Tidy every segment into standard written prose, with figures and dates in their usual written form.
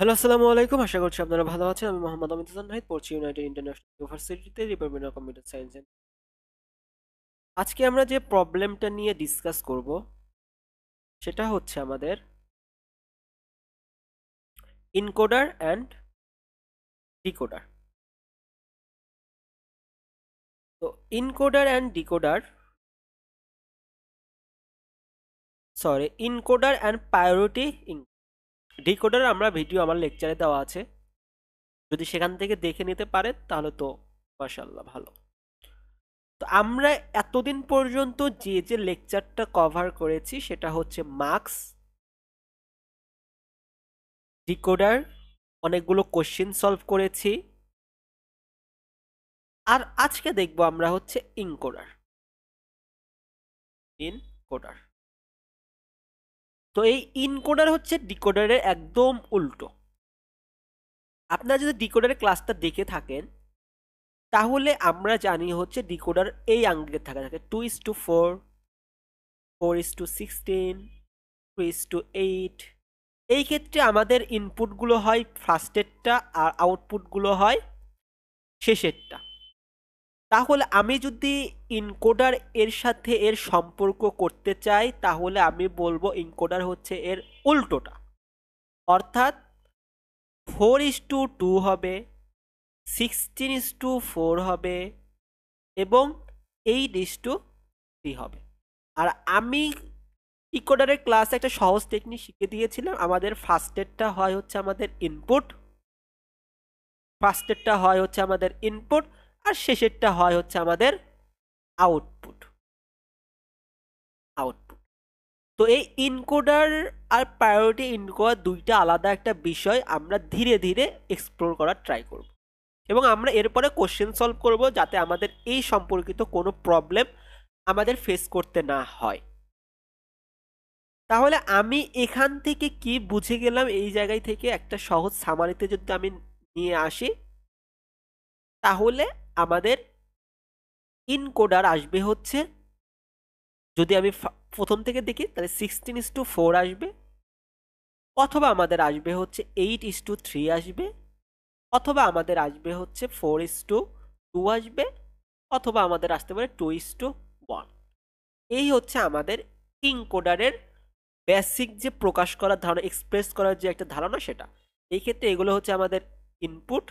Hello, আসসালামু আলাইকুম। আশা করছি আপনারা ভালো আছেন। আমি মোহাম্মদ আমিন হাসান নাহিদ, পড়ছি ইউনাইটেড ইন্টারন্যাশনাল ইউনিভার্সিটিতে, ডিপার্টমেন্ট অফ কম্পিউটার সায়েন্স। আজকে আমরা যে প্রবলেমটা নিয়ে ডিসকাস করব সেটা হচ্ছে আমাদের ইনকোডার অ্যান্ড ডিকোডার। তো ইনকোডার অ্যান্ড প্রায়োরিটি ডিকোডার আমরা ভিডিও আমার লেকচারে দেওয়া আছে, যদি সেখান থেকে দেখে নিতে পারেন তাহলে তো মাশাআল্লাহ ভালো। তো আমরা এতদিন পর্যন্ত যে যে লেকচারটা কভার করেছি সেটা হচ্ছে মার্কস, ডিকোডার, অনেকগুলো কোশ্চেন সলভ করেছি। আর আজকে দেখব আমরা হচ্ছে ইনকোডার। তো এই ইনকোডার হচ্ছে ডিকোডারের একদম উল্টো। আপনারা যদি ডিকোডারের ক্লাসটা দেখে থাকেন তাহলে আমরা জানি হচ্ছে ডিকোডার এই আঙ্গিকে থাকে 2:4, 4:16, 3:8। এই ক্ষেত্রে আমাদের ইনপুটগুলো হয় ফার্স্টেরটা আর আউটপুটগুলো হয় শেষেরটা। তাহলে আমি যদি ইনকোডার এর সাথে এর সম্পর্ক করতে চাই তাহলে আমি বলবো ইনকোডার হচ্ছে এর উল্টোটা, অর্থাৎ 4:2 হবে, 16:4 হবে এবং 8:3 হবে। আর আমি ইনকোডারের ক্লাসে একটা সহজ টেকনিক শিখে দিয়েছিলাম। আমাদের ফার্স্টেরটা হয় হচ্ছে আমাদের ইনপুট আর শেষেরটা হয় হচ্ছে আমাদের আউটপুট। তো এই ইনকোডার আর প্রায়োরিটি ইনকোডার দুইটা আলাদা একটা বিষয়, আমরা ধীরে ধীরে এক্সপ্লোর করার ট্রাই করব এবং আমরা এরপরে কোশ্চেন সলভ করব যাতে আমাদের এই সম্পর্কিত কোনো প্রবলেম আমাদের ফেস করতে না হয়। তাহলে আমি এখান থেকে কি বুঝে গেলাম, এই জায়গায় থেকে একটা সহজ সামারিতে যদি আমি নিয়ে আসি তাহলে আমাদের ইনকোডার আসবে হচ্ছে, যদি আমি প্রথম থেকে দেখি তাহলে 16:4 আসবে, অথবা আমাদের আসবে হচ্ছে 8:3 আসবে, অথবা আমাদের আসবে হচ্ছে 4:2 আসবে, অথবা আমাদের আসতে পারে 2:1। এই হচ্ছে আমাদের ইনকোডারের বেসিক যে প্রকাশ করার ধারণা, এক্সপ্রেস করার যে একটা ধারণা সেটা। এই ক্ষেত্রে এগুলো হচ্ছে আমাদের ইনপুট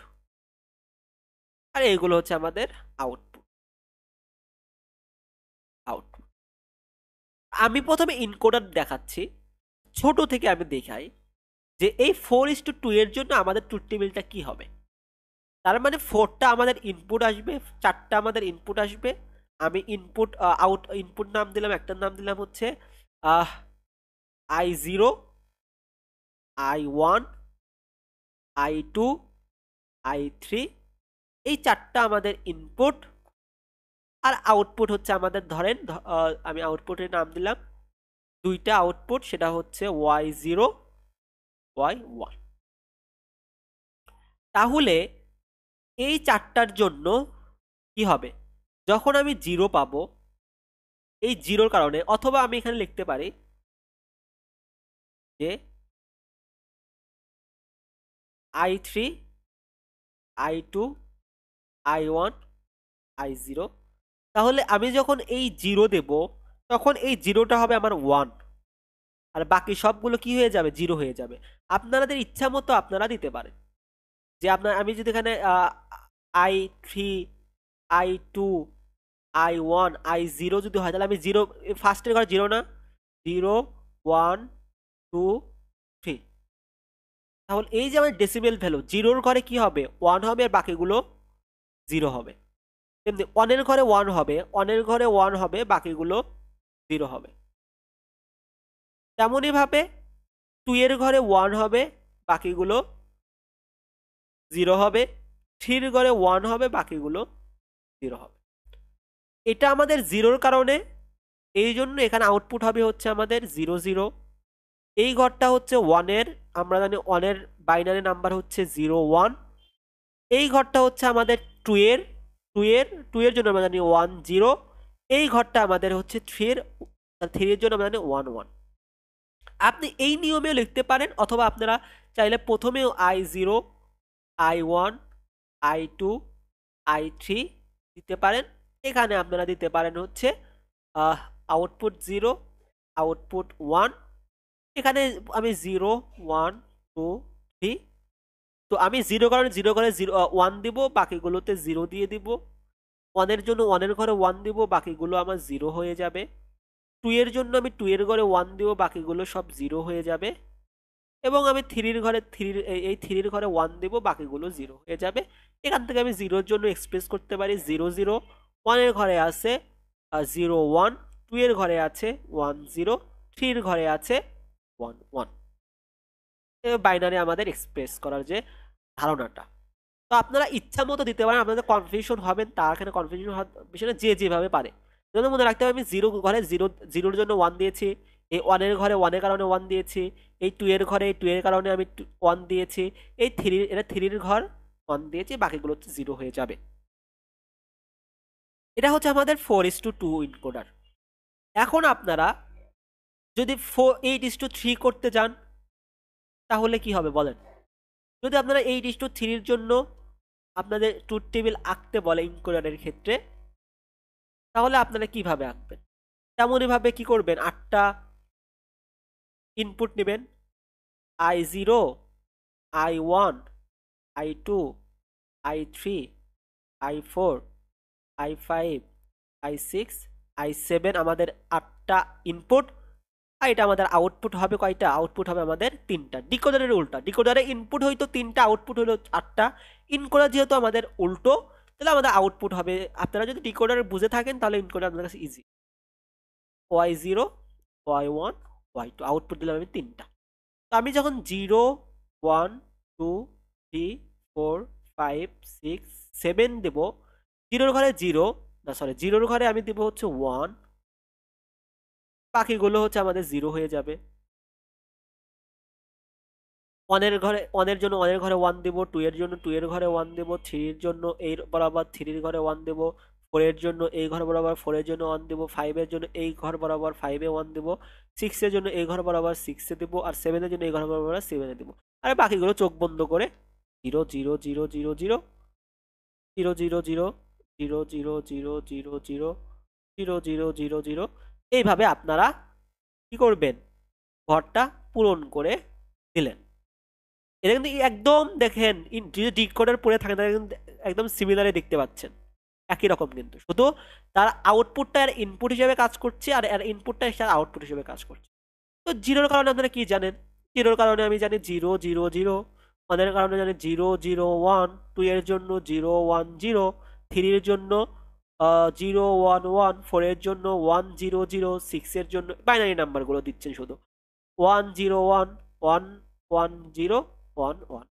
আর এগুলো হচ্ছে আমাদের আউটপুট। আমি প্রথমে ইনকোডার দেখাচ্ছি, ছোট থেকে আমি দেখাই যে এই 4:2 এর জন্য আমাদের ট্রুথ টেবিলটা কি হবে। তার মানে 4টা আমাদের ইনপুট আসবে, 4টা আমাদের ইনপুট আসবে। আমি ইনপুট নাম দিলাম, একটার নাম দিলাম হচ্ছে I0, I1, I2, I3। এই 4টা আমাদের ইনপুট। আর আউটপুট হচ্ছে আমাদের, ধরেন আমি আউটপুটের নাম দিলাম, দুইটা আউটপুট, সেটা হচ্ছে Y0, Y1। তাহলে এই 4টার জন্য কি হবে, যখন আমি 0 পাবো, এই 0র কারণে, অথবা আমি এখানে লিখতে পারি যে I3, I2, I1, I0। তাহলে আমি যখন এই 0 দেব তখন এই 0টা হবে আমার 1, আর বাকি সবগুলো কি হয়ে যাবে, 0 হয়ে যাবে। আপনাদের ইচ্ছা মতো আপনারা দিতে পারেন, যে আমি যদি এখানে I3, I2, I1, I0 যদি হয় তাহলে আমি 0 ফার্স্টের ঘরে 0 না, 0, 1, 2, 3। তাহলে এই যে আমার ডেসিবেল ভ্যালু, 0র ঘরে কি হবে, 1 হবে আর বাকিগুলো 0 হবে। তেমনি 1-এর ঘরে 1 হবে, 1-এর ঘরে 1 হবে, বাকিগুলো 0 হবে। তেমনই ভাবে 2-এর ঘরে 1 হবে, বাকিগুলো 0 হবে। 3-র ঘরে 1 হবে, বাকিগুলো 0 হবে। এটা আমাদের 0র কারণে, এই জন্য এখানে আউটপুট হবে হচ্ছে আমাদের 0, 0। এই ঘরটা হচ্ছে 1-এর, আমরা জানি 1-এর বাইনারি নাম্বার হচ্ছে 0, 1। এই ঘরটা হচ্ছে আমাদের 2-এর জন্য আমরা জানি 1, 0। এই ঘরটা আমাদের হচ্ছে 3-এর জন্য আমরা জানি 1, 1। আপনি এই নিয়মেও লিখতে পারেন, অথবা আপনারা চাইলে প্রথমেও i0, i1, i2, i3 দিতে পারেন। এখানে আপনারা দিতে পারেন হচ্ছে আউটপুট 0, আউটপুট 1। এখানে আমি 0, 1, 2, 3। তো আমি 0 কারণে 0 করে 0 1 দিব, বাকিগুলোতে 0 দিয়ে দিব। 1 এর জন্য 1 এর ঘরে 1 দিব, বাকিগুলো আমার 0 হয়ে যাবে। 2 এর জন্য আমি 2 এর ঘরে 1 দিব, বাকিগুলো সব 0 হয়ে যাবে। এবং আমি 3 এর ঘরে 3 এই 3 এর ঘরে 1 দিব, বাকিগুলো 0 হয়ে যাবে। এখান থেকে আমি 0 এর জন্য এক্সপ্রেস করতে পারি 0, 0। 1 এর ঘরে আছে 0, 1। 2 এর ঘরে আছে 1, 0। 3 এর ঘরে আছে 1, 1। বাইনারি আমাদের এক্সপ্রেস করার যে ধারণাটা। তো আপনারা ইচ্ছা মতো দিতে পারেন, আপনাদের কনফিউশন হবেন, তার এখানে কনফিউশন বিষয়ে যে যেভাবে পারে। যেন মনে রাখতে হবে আমি 0 ঘরে 0, 0 এর জন্য 1 দিয়েছি, এই 1 এর ঘরে 1 এর কারণে 1 দিয়েছি, এই 2 এর ঘরে 2 এর কারণে আমি 1 দিয়েছি, এই 3 এটা 3 এর ঘর 1 দিয়েছি, বাকিগুলো হচ্ছে 0 হয়ে যাবে। এটা হচ্ছে আমাদের 4:2 ইনকোডার। এখন আপনারা যদি 8:3 করতে যান তাহলে কি হবে বলেন? যদি আপনারা 8:3 এর জন্য আপনাদের ট্রুথ টেবিল আঁকতে বলে ইনকোডারের ক্ষেত্রে, তাহলে আপনারা কিভাবে আঁকবেন? তেমনই ভাবে কি করবেন, 8টা ইনপুট নেবেন, i0, i1, i2, i3, i4, i5, i6, i7 আমাদের 8টা ইনপুট। আর এটা আমাদের আউটপুট হবে কয়টা? আউটপুট হবে আমাদের 3টা। ডিকোডারের উল্টা, ডিকোডারে ইনপুট হইতো 3টা, আউটপুট হলো 8টা। ইনকোডার যেহেতু আমাদের উল্টো, তাহলে আমাদের আউটপুট হবে, আপনারা যদি ডিকোডার বুঝে থাকেন তাহলে ইনকোডার আপনাদের কাছে easy, y0, y1, y2। Output দিলাম আমি 3টা। তো আমি যখন 0, 1, 2, 3, 4, 5, 6, 7 দেব, 0 ঘরে 0, না সরি 0 ঘরে আমি দেব হচ্ছে 1, বাকিগুলো হচ্ছে আমাদের 0 হয়ে যাবে। 1 এর ঘরে 1 এর জন্য 1 এর ঘরে 1 দেব, 2 এর জন্য 2 এর ঘরে 1 দেব, 3 এর জন্য এই বরাবর 3 এর ঘরে 1 দেব, 4 এর জন্য এই ঘর বরাবর 4 এর জন্য 1 দেব, 5 এর জন্য এই ঘর বরাবর 5 এ 1 দেব, 6 এর জন্য এই ঘর বরাবর 6 এ দেব, আর 7 এর জন্য এই ঘর বরাবর 7 এ দেব। আর বাকিগুলো চোখ বন্ধ করে 0, 0, 0, 0, 0, 0, 0, 0, 0, 0, 0, 0, 0, 0, 0, 0, 0, এইভাবে আপনারা কি করবেন, ঘরটা পূরণ করে দিলেন। এটা কিন্তু একদম দেখেন যদি ডিকোডার পড়ে থাকে তাহলে কিন্তু একদম সিমিলারই দেখতে পাচ্ছেন, একই রকম কিন্তু, শুধু তার আউটপুটটা এর ইনপুট হিসেবে কাজ করছে আর এর ইনপুটটা তার আউটপুট হিসেবে কাজ করছে। তো জিরোর কারণে আপনারা কি জানেন? জিরোর কারণে আমি জানি 0, 0, 0। 1 এর কারণে জানি 0, 0, 1। 2 এর জন্য 0, 1, 0। 3 এর জন্য 0, 1, 1। 4 এর জন্য 1, 0, 0। 6 এর জন্য বাইনারি নাম্বারগুলো দিচ্ছেন শুধু 1, 0, 1, 1, 1, 0, 1, 1।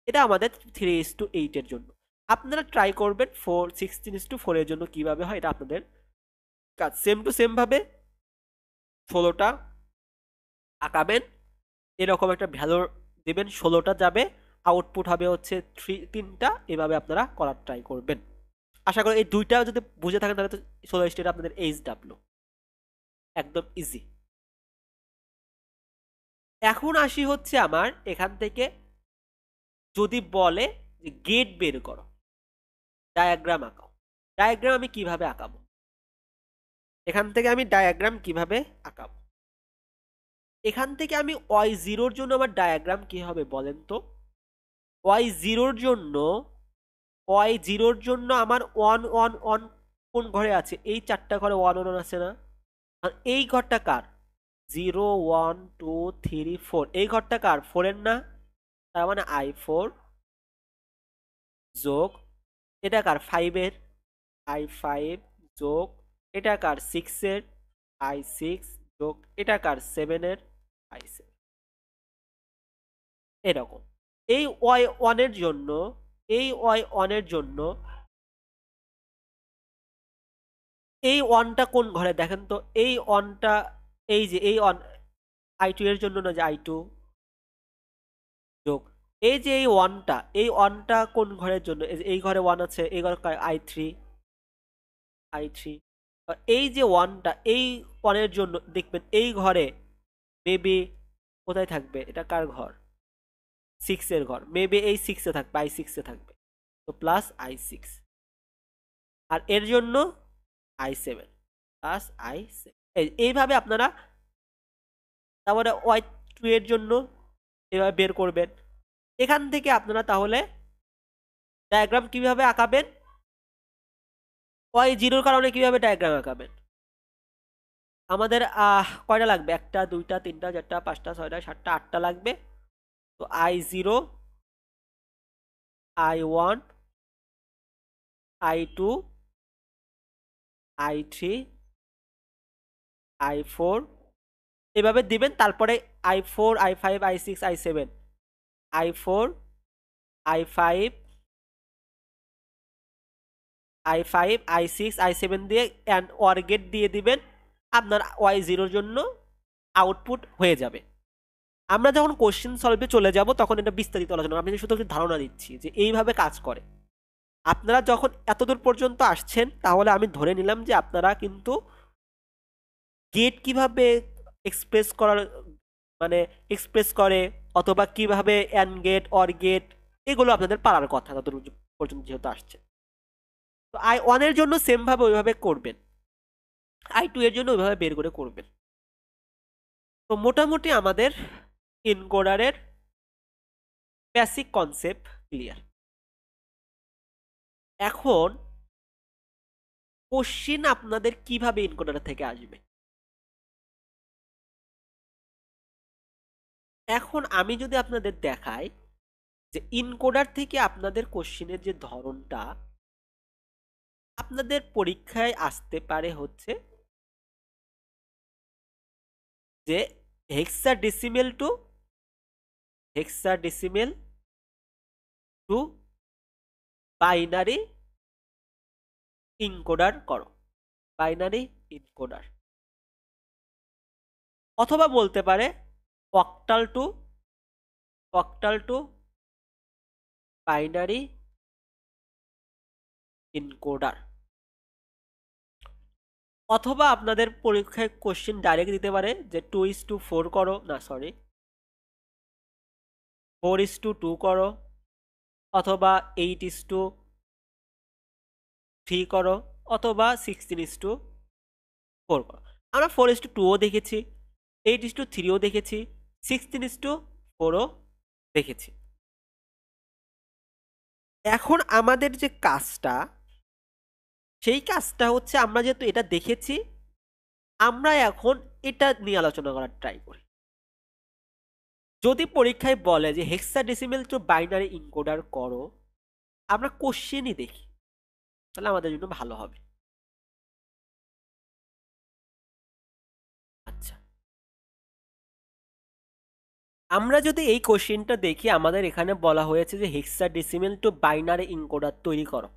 এটা আমাদের 3:8 এর জন্য। আপনারা ট্রাই করবেন 16:4 এর জন্য কিভাবে হয়, এটা আপনাদের কাজ। সেম টু সেম ভাবে 16টা আঁকাবেন, এরকম একটা ভ্যালু দেবেন, 16টা যাবে, আউটপুট হবে হচ্ছে 3টা। এভাবে আপনারা করার ট্রাই করবেন। আশা করি এই দুইটা যদি বুঝে থাকেন তাহলে তো 16 স্টেট আপনাদের HW একদম ইজি। এখন আসি হচ্ছে আমার এখান থেকে যদি বলে যে গেট বের করো, ডায়াগ্রাম আঁকাও, ডায়াগ্রাম আমি কিভাবে আঁকাবো? এখান থেকে আমি ডায়াগ্রাম কিভাবে আঁকাবো? এখান থেকে আমি y0 জন্য আমার ডায়াগ্রাম কি হবে বলেন তো? y0 জন্য আমার 1, 1, 1 কোন ঘরে আছে? এই 4টা ঘরে 1, 1 আছে না? আর এই ঘরটা কার? 0, 1, 2, 3, 4। এই ঘরটা কার? 4 এর না? তার মানে i4 যোগ এটা কার? 5 এর, i5 যোগ এটা কার? 6 এর, i6 যোগ এটা কার? 7 এর, i7। এরকম এই y1 এর জন্য, এই y1 এর জন্য এই 1টা কোন ঘরে দেখেন তো? এই 1টা, এই যে এই 1 i2 এর জন্য না, যে i2 যোগ এই যে এই 1টা, এই 1টা কোন ঘরের জন্য? এই ঘরে 1 আছে, এই ঘরে i3, i3। এই যে 1টা, এই 1 এর জন্য দেখবেন এই ঘরে মেবি কোথায় থাকবে? এটা কার ঘর? 6 এর ঘর, মেবি এই 6-এ থাকবে, i6-এ থাকবে, তো প্লাস i6। আর এর জন্য i7 প্লাস i7। এইভাবে আপনারা তারপরে y2 এর জন্য এভাবে বের করবেন। এখান থেকে আপনারা তাহলে ডায়াগ্রাম কিভাবে আঁকাবেন, y0-র কারণে কিভাবে ডায়াগ্রাম আঁকাবেন। আমাদের কয়টা লাগবে, 1টা 2টা 3টা 4টা 5টা 6টা 7টা 8টা লাগবে। তো i0, i1, i2, i3, i4 এভাবে দিবেন। তারপরে i4, i5, i6, i7, i4, i5, i5, i6, i7 দিয়ে অ্যান্ড অর গেট দিয়ে দিবেন, আপনার y0-র জন্য আউটপুট হয়ে যাবে। আমরা যখন কোশ্চেন সলভে চলে যাব তখন এটা বিস্তারিত আলোচনা, আমি শুধু একটু ধারণা দিচ্ছি যে এইভাবে কাজ করে। আপনারা যখন এতদূর পর্যন্ত আসছেন তাহলে আমি ধরে নিলাম যে আপনারা কিন্তু গেট কিভাবে এক্সপ্রেস করার মানে এক্সপ্রেস করে, অথবা কিভাবে অ্যান্ড গেট অর গেট, এগুলো আপনাদের পারার কথা ততদূর পর্যন্ত যেহেতু আসছে। তো i1 এর জন্য সেম ভাবে ওইভাবে করবেন, i2 এর জন্য ওইভাবে বের করে করবেন। তো মোটামুটি আমাদের এনকোডারের বেসিক কনসেপ্ট ক্লিয়ার। এখন কোশ্চিন আপনাদের কিভাবে এনকোডার থেকে আসবে। এখন আমি যদি আপনাদের দেখাই যে ইনকোডার থেকে আপনাদের কোশ্চিনের যে ধরনটা আপনাদের পরীক্ষায় আসতে পারে হচ্ছে যে হেক্সাডেসিমেল টু বাইনারি ইনকোডার করো, বাইনারি ইনকোডার, অথবা বলতে পারে অক্টাল টু বাইনারি ইনকোডার। অথবা আপনাদের পরীক্ষায় কোশ্চেন ডাইরেক্ট দিতে পারে যে 2:4 করো, না সরি 4:2 করো, অথবা 8:3 করো, অথবা 16:4 করো। আমরা 4:2ও দেখেছি, 8:3ও দেখেছি, 16:4ও দেখেছি। এখন আমাদের যে কাজটা, সেই কাজটা হচ্ছে আমরা যেহেতু এটা দেখেছি, আমরা এখন এটা নিয়ে আলোচনা করার ট্রাই করি। যদি পরীক্ষায় বলে যে হেক্সাডেসিমেল টু বাইনারি ইনকোডার করো, আমরা কোশ্চেনই দেখি, তাহলে আমাদের জন্য ভালো হবে। আচ্ছা, আমরা যদি এই কোশ্চেনটা দেখি, আমাদের এখানে বলা হয়েছে যে হেক্সাডেসিমেল টু বাইনারি ইনকোডার তৈরি করো,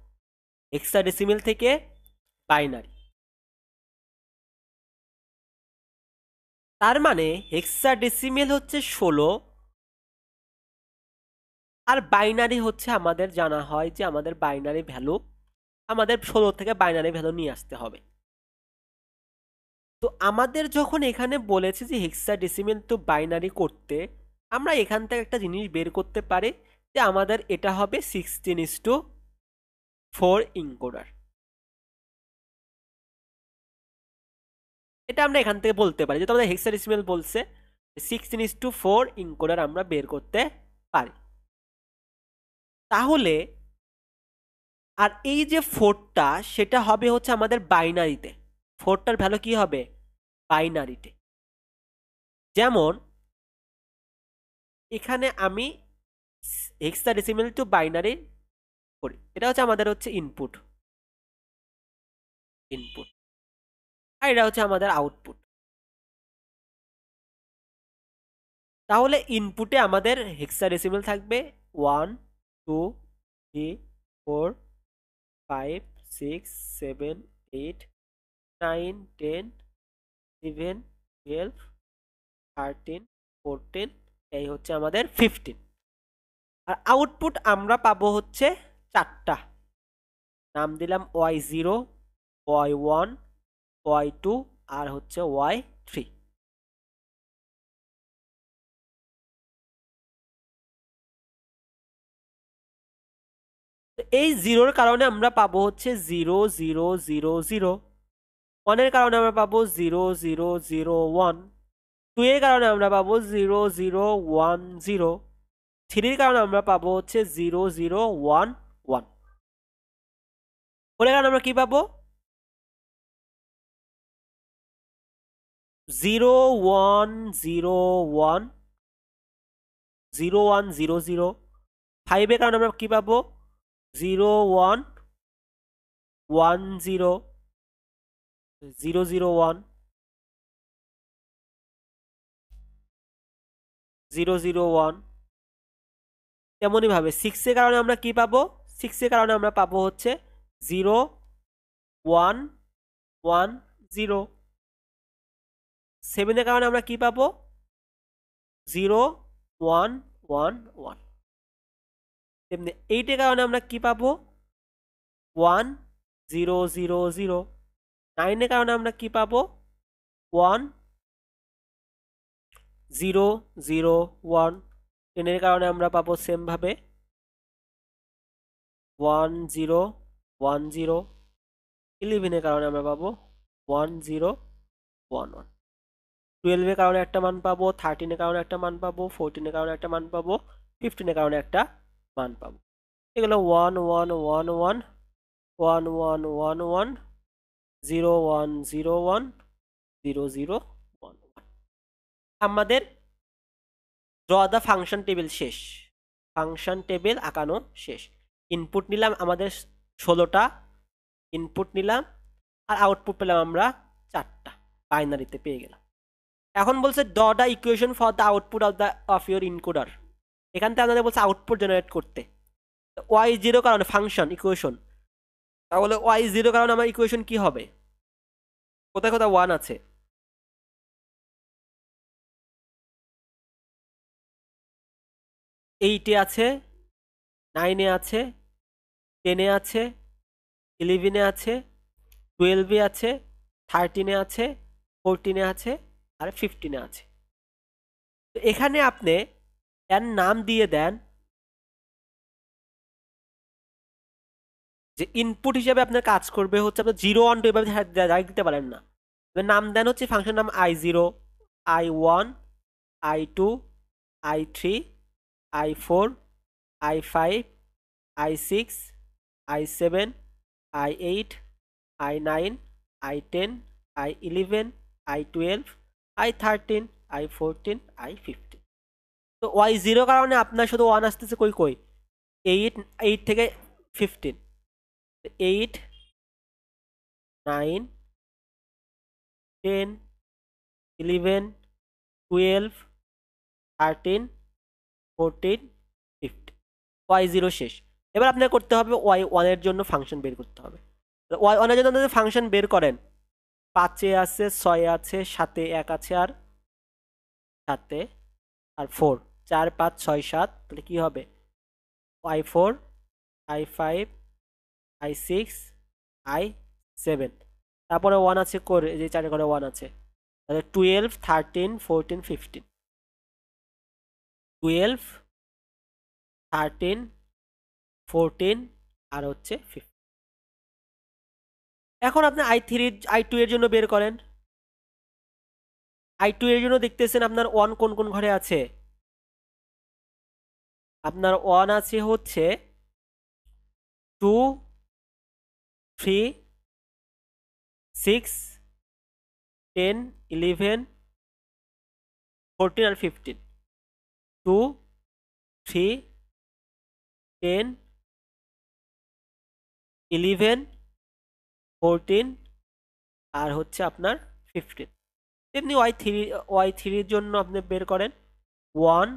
হেক্সাডেসিমেল থেকে বাইনারি। তার মানে হেক্সাডেসিমেল হচ্ছে 16, আর বাইনারি হচ্ছে আমাদের জানা হয় যে আমাদের বাইনারি ভ্যালু, আমাদের 16 থেকে বাইনারি ভ্যালু নিয়ে আসতে হবে। তো আমাদের যখন এখানে বলেছে যে হেক্সাডেসিমেল টু বাইনারি করতে, আমরা এখান থেকে একটা জিনিস বের করতে পারি যে আমাদের এটা হবে 16:4 ইনকোডার। এটা আমরা এখান থেকে বলতে পারি, যেহেতু আমাদের হেক্সাডেসিমেল বলছে 16:4 ইনকোডার আমরা বের করতে পারি। তাহলে আর এই যে 4টা, সেটা হবে হচ্ছে আমাদের বাইনারিতে, 4টার ভ্যালু কি হবে বাইনারিতে। যেমন এখানে আমি হেক্সাডেসিমেল টু বাইনারি করি, এটা হচ্ছে আমাদের হচ্ছে ইনপুট, আর এটা হচ্ছে আমাদের আউটপুট। তাহলে ইনপুটে আমাদের হেক্সাডেসিমেল থাকবে 1 2 3 4 5 6 7 8 9 10 11 12 13 14, এই হচ্ছে আমাদের 15। আর আউটপুট আমরা পাবো হচ্ছে 4টা, নাম দিলাম y0, y1, y2 আর হচ্ছে y3। এই জিরোর কারণে আমরা পাবো হচ্ছে 0 0 0 0, 1 এর কারণে আমরা পাবো 0 0 0 1, 2 এর কারণে আমরা পাবো 0 0 1 0, 3 এর কারণে আমরা পাবো হচ্ছে 0 0 1 1, 4 এর কারণে আমরা কি পাবো 0 1 0 1 0 1 0 0, 5 এর কারণে আমরা কি পাবো 0 1 1 0 0 0 1 0 0 1, তেমনই ভাবে 6 এর কারণে আমরা কি পাবো 6 এর কারণে আমরা পাবো হচ্ছে 0 1 1 0, 7 এর কারণে আমরা কি পাবো 0 1 1 1, তেমনি 8 এর কারণে আমরা কি পাবো 1 0 0 0, 9 এর কারণে আমরা কি পাবো 1 0 0 1, 10 এর কারণে আমরা পাবো সেম ভাবে 1 0 1 0, 11 এর কারণে আমরা পাবো 1 0 1 1, 12 এর কারণে একটা মান পাবো, 13 এর কারণে একটা মান পাবো, 14 এর কারণে একটা মান পাবো, 15 এর কারণে একটা মান পাবো। এগুলো 1 1 1 1 1 1 1 1 0 1 0 1 0 0 1 1। আমাদের ড্র দ্য ফাংশন টেবিল শেষ, ফাংশন টেবিল আঁকানো শেষ। ইনপুট নিলাম আমাদের 16টা ইনপুট নিলাম, আর আউটপুট পেলাম আমরা 4টা, বাইনারিতে পেয়ে গেলাম। এখন বলছে draw the equation for the output of your encoder. এখান থেকে আমাদের বলছে আউটপুট জেনারেট করতে। y0 কারণে ফাংশন ইকুয়েশন, তাহলে y0 কারণে আমার ইকুয়েশন কি হবে, কোথায় কোথায় 1 আছে 8 এ আছে, 9 এ আছে, 10 এ আছে, 11 এ আছে, 12 এ আছে, 13 এ আছে, 14 এ আছে, আর 15 এ আছে। তো এখানে আপনি এর নাম দিয়ে দেন, যে ইনপুট হিসেবে আপনার কাজ করবে হচ্ছে আপনার 0 1 2 এভাবে ডাইরেক্ট দিতে পারেন না। নাম দেন হচ্ছে ফাংশন নাম i0, i1, i2, i3, i4, i5, i6, i7, i8, i9, i10, i11, i12, i13, i14, i15। তো y0 কারণে আপনার শুধু 1 আসতেছে কই কই 8 থেকে 15, 8 9 10 11 12 13 14 15, y0 শেষ। এবার আপনার করতে হবে y1 এর জন্য ফাংশন বের করতে হবে। y1 এর জন্য যদি ফাংশন বের করেন 5 এ আছে, 6 এ আছে, 7 এ 1 আছে, আর 7 এ আর 4, 4 5 6 7, তাহলে কি হবে i4 i5 i6 i7, তারপরে 1 আছে করে, এই যে 4 ঘরে 1 আছে, তাহলে 12 13 14 15, 12 13 14 আর হচ্ছে 15। এখন আপনি i2 এর জন্য বের করেন। i2 এর জন্য দেখতেছেন আপনার 1 কোন কোন ঘরে আছে, আপনার 1 আছে হচ্ছে 2 3 6 10 11 14 আর 15, 2 3 10 11 14 আর হচ্ছে আপনার 15। তেমনি y3 এর জন্য আপনি বের করেন 1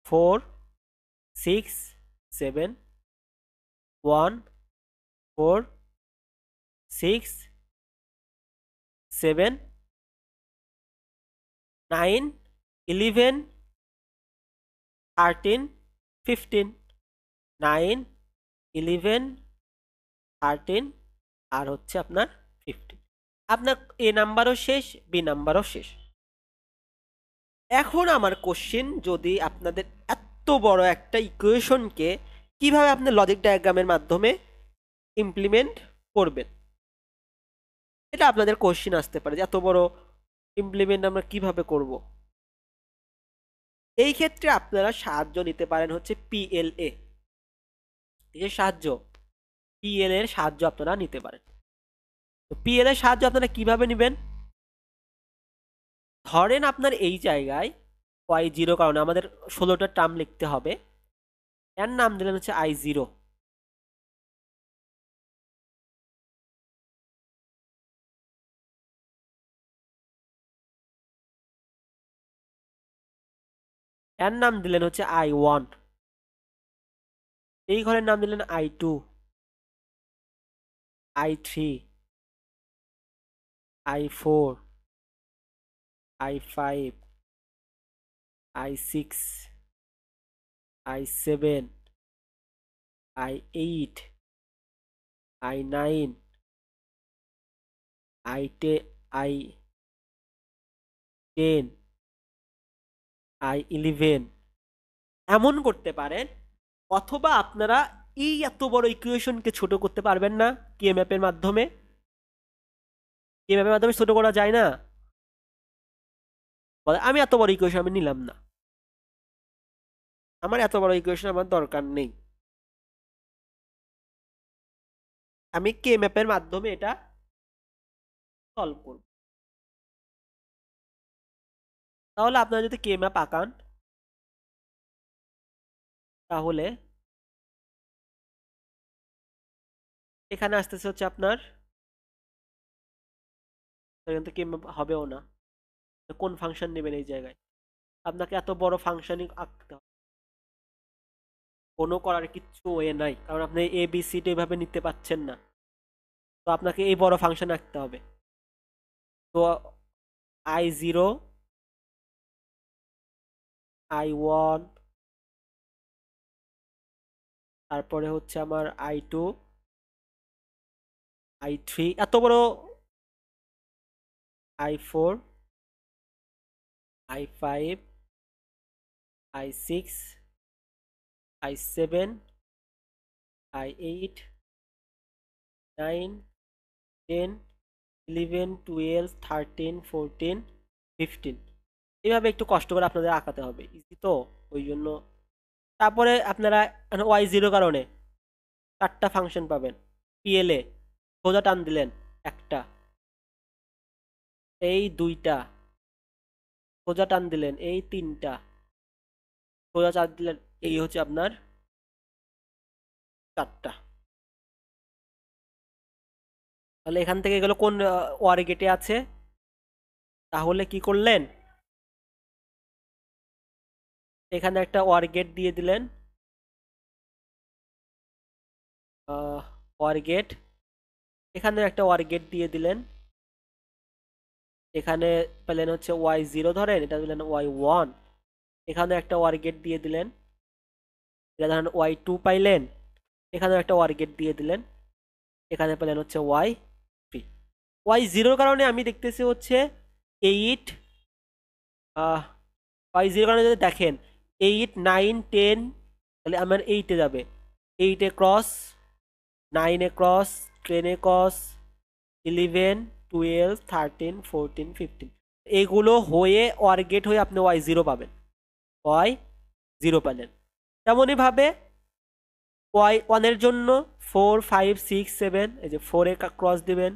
4 6 7 1 4 6 7 9 11 13 15, 9 11 13 আর হচ্ছে আপনার 15। আপনার এ নাম্বারও শেষ, বি নাম্বারও শেষ। এখন আমার কোশ্চেন, যদি আপনাদের এত বড় একটা ইকুয়েশনকে কিভাবে আপনি লজিক ডায়াগ্রামের মাধ্যমে ইমপ্লিমেন্ট করবেন, এটা আপনাদের কোশ্চিন আসতে পারে যে এত বড় ইমপ্লিমেন্ট আমরা কিভাবে করব। এই ক্ষেত্রে আপনারা সাহায্য নিতে পারেন হচ্ছে পিএলএ, এই যে সাহায্য, পিএল এর সাহায্য আপনারা নিতে পারেন। তো পিএল এর সাহায্য আপনারা কিভাবে নেবেন? ধরেন আপনার এই জায়গায় y0 কারণে আমাদের 16টা টার্ম লিখতে হবে, এর নাম দিলেন হচ্ছে i0। এর নাম দিলেন হচ্ছে i1। এই ঘরের নাম দিলেন i2, i3, i4, i5, i6, i7, i8, i9, i10, i10, i11 এমন করতে পারেন। অথবা আপনারা এই এত বড় ইকুয়েশনকে ছোট করতে পারবেন না কে ম্যাপের মাধ্যমে? কে ম্যাপের মাধ্যমে ছোট করা যায় না? বলে আমি এত বড় ইকুয়েশন আমি নিলাম না, আমার এত বড় ইকুয়েশন আমার দরকার নেই, আমি কে ম্যাপের মাধ্যমে এটা সলভ করব। তাহলে আপনারা যদি কে ম্যাপ আঁকান, তাহলে এখানে আসতেছে হচ্ছে আপনার, এখানে তো কে ম্যাপ হবেও না, কোন ফাংশন নেবেন এই জায়গায়? আপনাকে এত বড় ফাংশনই আঁকতে হবে, কোনো করার কিচ্ছু ওয়ে নাই, কারণ আপনি এ বি সি এভাবে নিতে পাচ্ছেন না। তো আপনাকে এই বড় ফাংশন আঁকতে হবে। তো i0, i1, তারপরে হচ্ছে আমার i2, i3, এত বড় i4, i5, i6, i7, i8, 9, 10, 11, 12, 13, 14, 15 এইভাবে একটু কষ্ট করে আপনাদের আঁকাতে হবে, ইজি তো ওই জন্য। তারপরে আপনারা y0 কারণে 4টা ফাংশন পাবেন। পিএলএ সোজা টান দিলেন একটা, এই 2টা, সোজা টান দিলেন এই 3টা, সোজা চার দিলেন এই হচ্ছে আপনার 4টা। তাহলে এখান থেকে এগুলো কোন ওয়ার গেটে আছে? তাহলে কি করলেন, এখানে একটা ওয়ার গেট দিয়ে দিলেন, ওয়ার গেট, এখানে একটা ওয়ার গেট দিয়ে দিলেন, এখানে পেলেন হচ্ছে y0 ধরেন, এটা দিলেন y1, এখানে একটা ওয়ার গেট দিয়ে দিলেন, এটা ধরেন y2 পাইলেন, এখানে একটা ওয়ার গেট দিয়ে দিলেন, এখানে পেলেন হচ্ছে y3। y0 কারণে আমি দেখতেছি হচ্ছে 8, y0 কারণে যদি দেখেন 8, 9, 10, তাহলে আমার 8-এ যাবে, 8-এ ক্রস, 9-এ ক্রস, 10-এ ক্রস, 11, 12, 13, 14, 15 এগুলো হয়ে ওয়ার গেট হয়ে আপনি y0 পাবেন, y0 পেলেন। তেমনই ভাবে y1 এর জন্য 4, 5, 6, 7, এই যে 4-এ ক্রস দিবেন,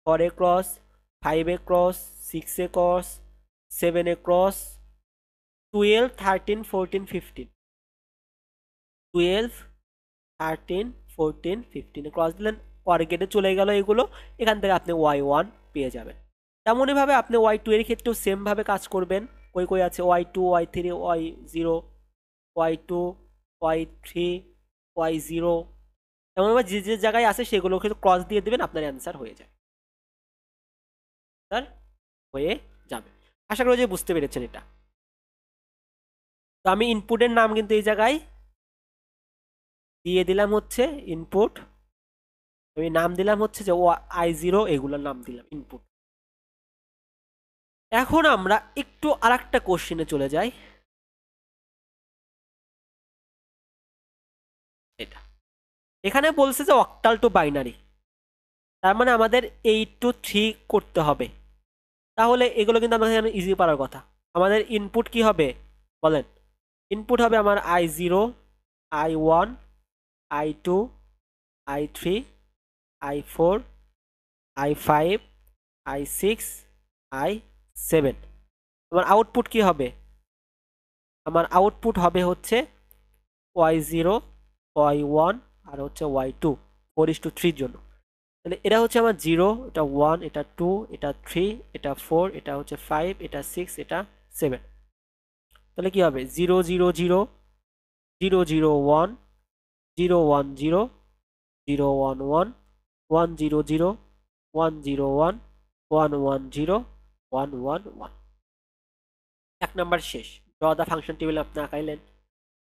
4-এ ক্রস, 5-এ ক্রস, 6-এ ক্রস, 7-এ ক্রস, 12, 13, 14, 15, 12, 13, 14, 15 ক্রস দিলেন, ওয়ার গেটে চলে গেল এগুলো, এখান থেকে আপনি y1 পেয়ে যাবেন। তেমনই ভাবে আপনি y2 এর ক্ষেত্রেও সেম ভাবে কাজ করবেন। কই কই আছে y2, y3, y0, y2, y3, y0, এমনভাবে যে যে জায়গায় আছে সেগুলো কিন্তু ক্রস দিয়ে দিবেন, আপনার অ্যান্সার হয়ে যাবে, স্যার হয়ে যাবে। আশা করি যে বুঝতে পেরেছেন এটা। তো আমি ইনপুটের নাম কিন্তু এই জায়গায় দিয়ে দিলাম হচ্ছে ইনপুট, আমি নাম দিলাম হচ্ছে যে i0, এগুলোর নাম দিলাম ইনপুট। এখন আমরা একটু আরেকটা কোশ্চেনে চলে যাই। এটা এখানে বলছে যে অক্টাল টু বাইনারি, তার মানে আমাদের 8 to 3 করতে হবে। তাহলে এগুলো কিন্তু আমাদের এখানে ইজি পারার কথা। আমাদের ইনপুট কি হবে বলেন? ইনপুট হবে আমার I0, I1, I2, I3, I4, I5, I6, I7। আমার আউটপুট কি হবে? আমার আউটপুট হবে হচ্ছে Y0, Y1 আর হচ্ছে Y2, 4:3 জন্য। তাহলে এটা হচ্ছে আমার 0, এটা 1, এটা 2, এটা 3, এটা 4, এটা হচ্ছে 5, এটা 6, এটা 7। তাহলে কি হবে? 0 0 0 0 0 1 0 1 0 0 1 1 1 0 0 1 0 1 1 1 0 1 1 1। এক নাম্বার শেষ। ড্র দ্য ফাংশন টেবিল আপনি আঁকাইলেন।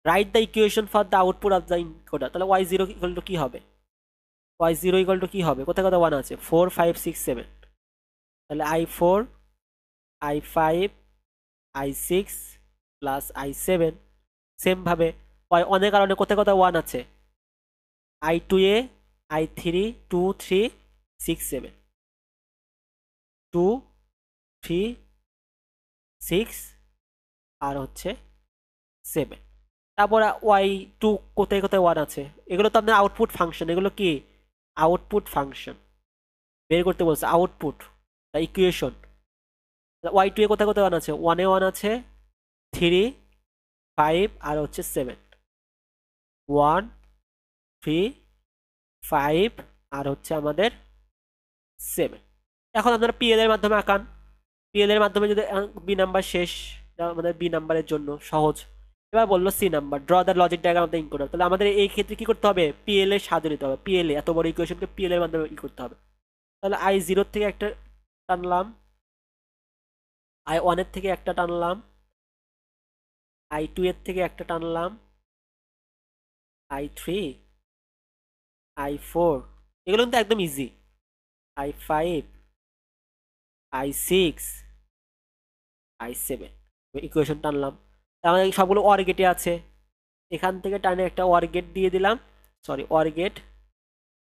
Write the equation for the output of the encoder. তাহলে y0 ইকুয়াল টু কি হবে? y0 ইকুয়াল টু কি হবে? কোথায় কোথায় 1 আছে? 4 5 6 7। তাহলে I4, I5, I6 plus I7। Same ভাবে অনেক কারণে কোথায় কোথায় 1 আছে? I2a, I3, 2 3 6 7, 2 3 6 আর হচ্ছে 7। তারপরে y2 কোথায় কোথায় 1 আছে? এগুলো তো আপনার আউটপুট ফাংশন। এগুলো কি আউটপুট ফাংশন, বের করতে বলছে আউটপুট দ্য ইকুয়েশন। y2 এ কোথায় কোথায় 1 আছে? 1 এ 1 আছে, 3 5 আর হচ্ছে 7। 1 3 5 আর হচ্ছে আমাদের 7। এখন আপনারা পিএল এর মাধ্যমে আঁকান। পিএল এর মাধ্যমে যদি বি নাম্বার শেষ, আমাদের বি নাম্বারের জন্য সহজ। এবার বললো C number, draw the logic diagram of the encoder. তাহলে আমাদের এই ক্ষেত্রে কি করতে হবে? পিএল এর সাহায্য নিতে হবে। পিএল এত বড় ইকুয়েশনকে পিএল এর মাধ্যমে ই করতে হবে। তাহলে I0 থেকে একটা টানলাম, I1 এর থেকে একটা টানলাম, I2 এর থেকে একটা টানলাম, I3, I4, এগুলো কিন্তু একদম easy. I5, I6, I7 equation টানলাম। আমাদের সবগুলো অর গেটে আছে, এখান থেকে টানে একটা অর গেট দিয়ে দিলাম, সরি অর গেট।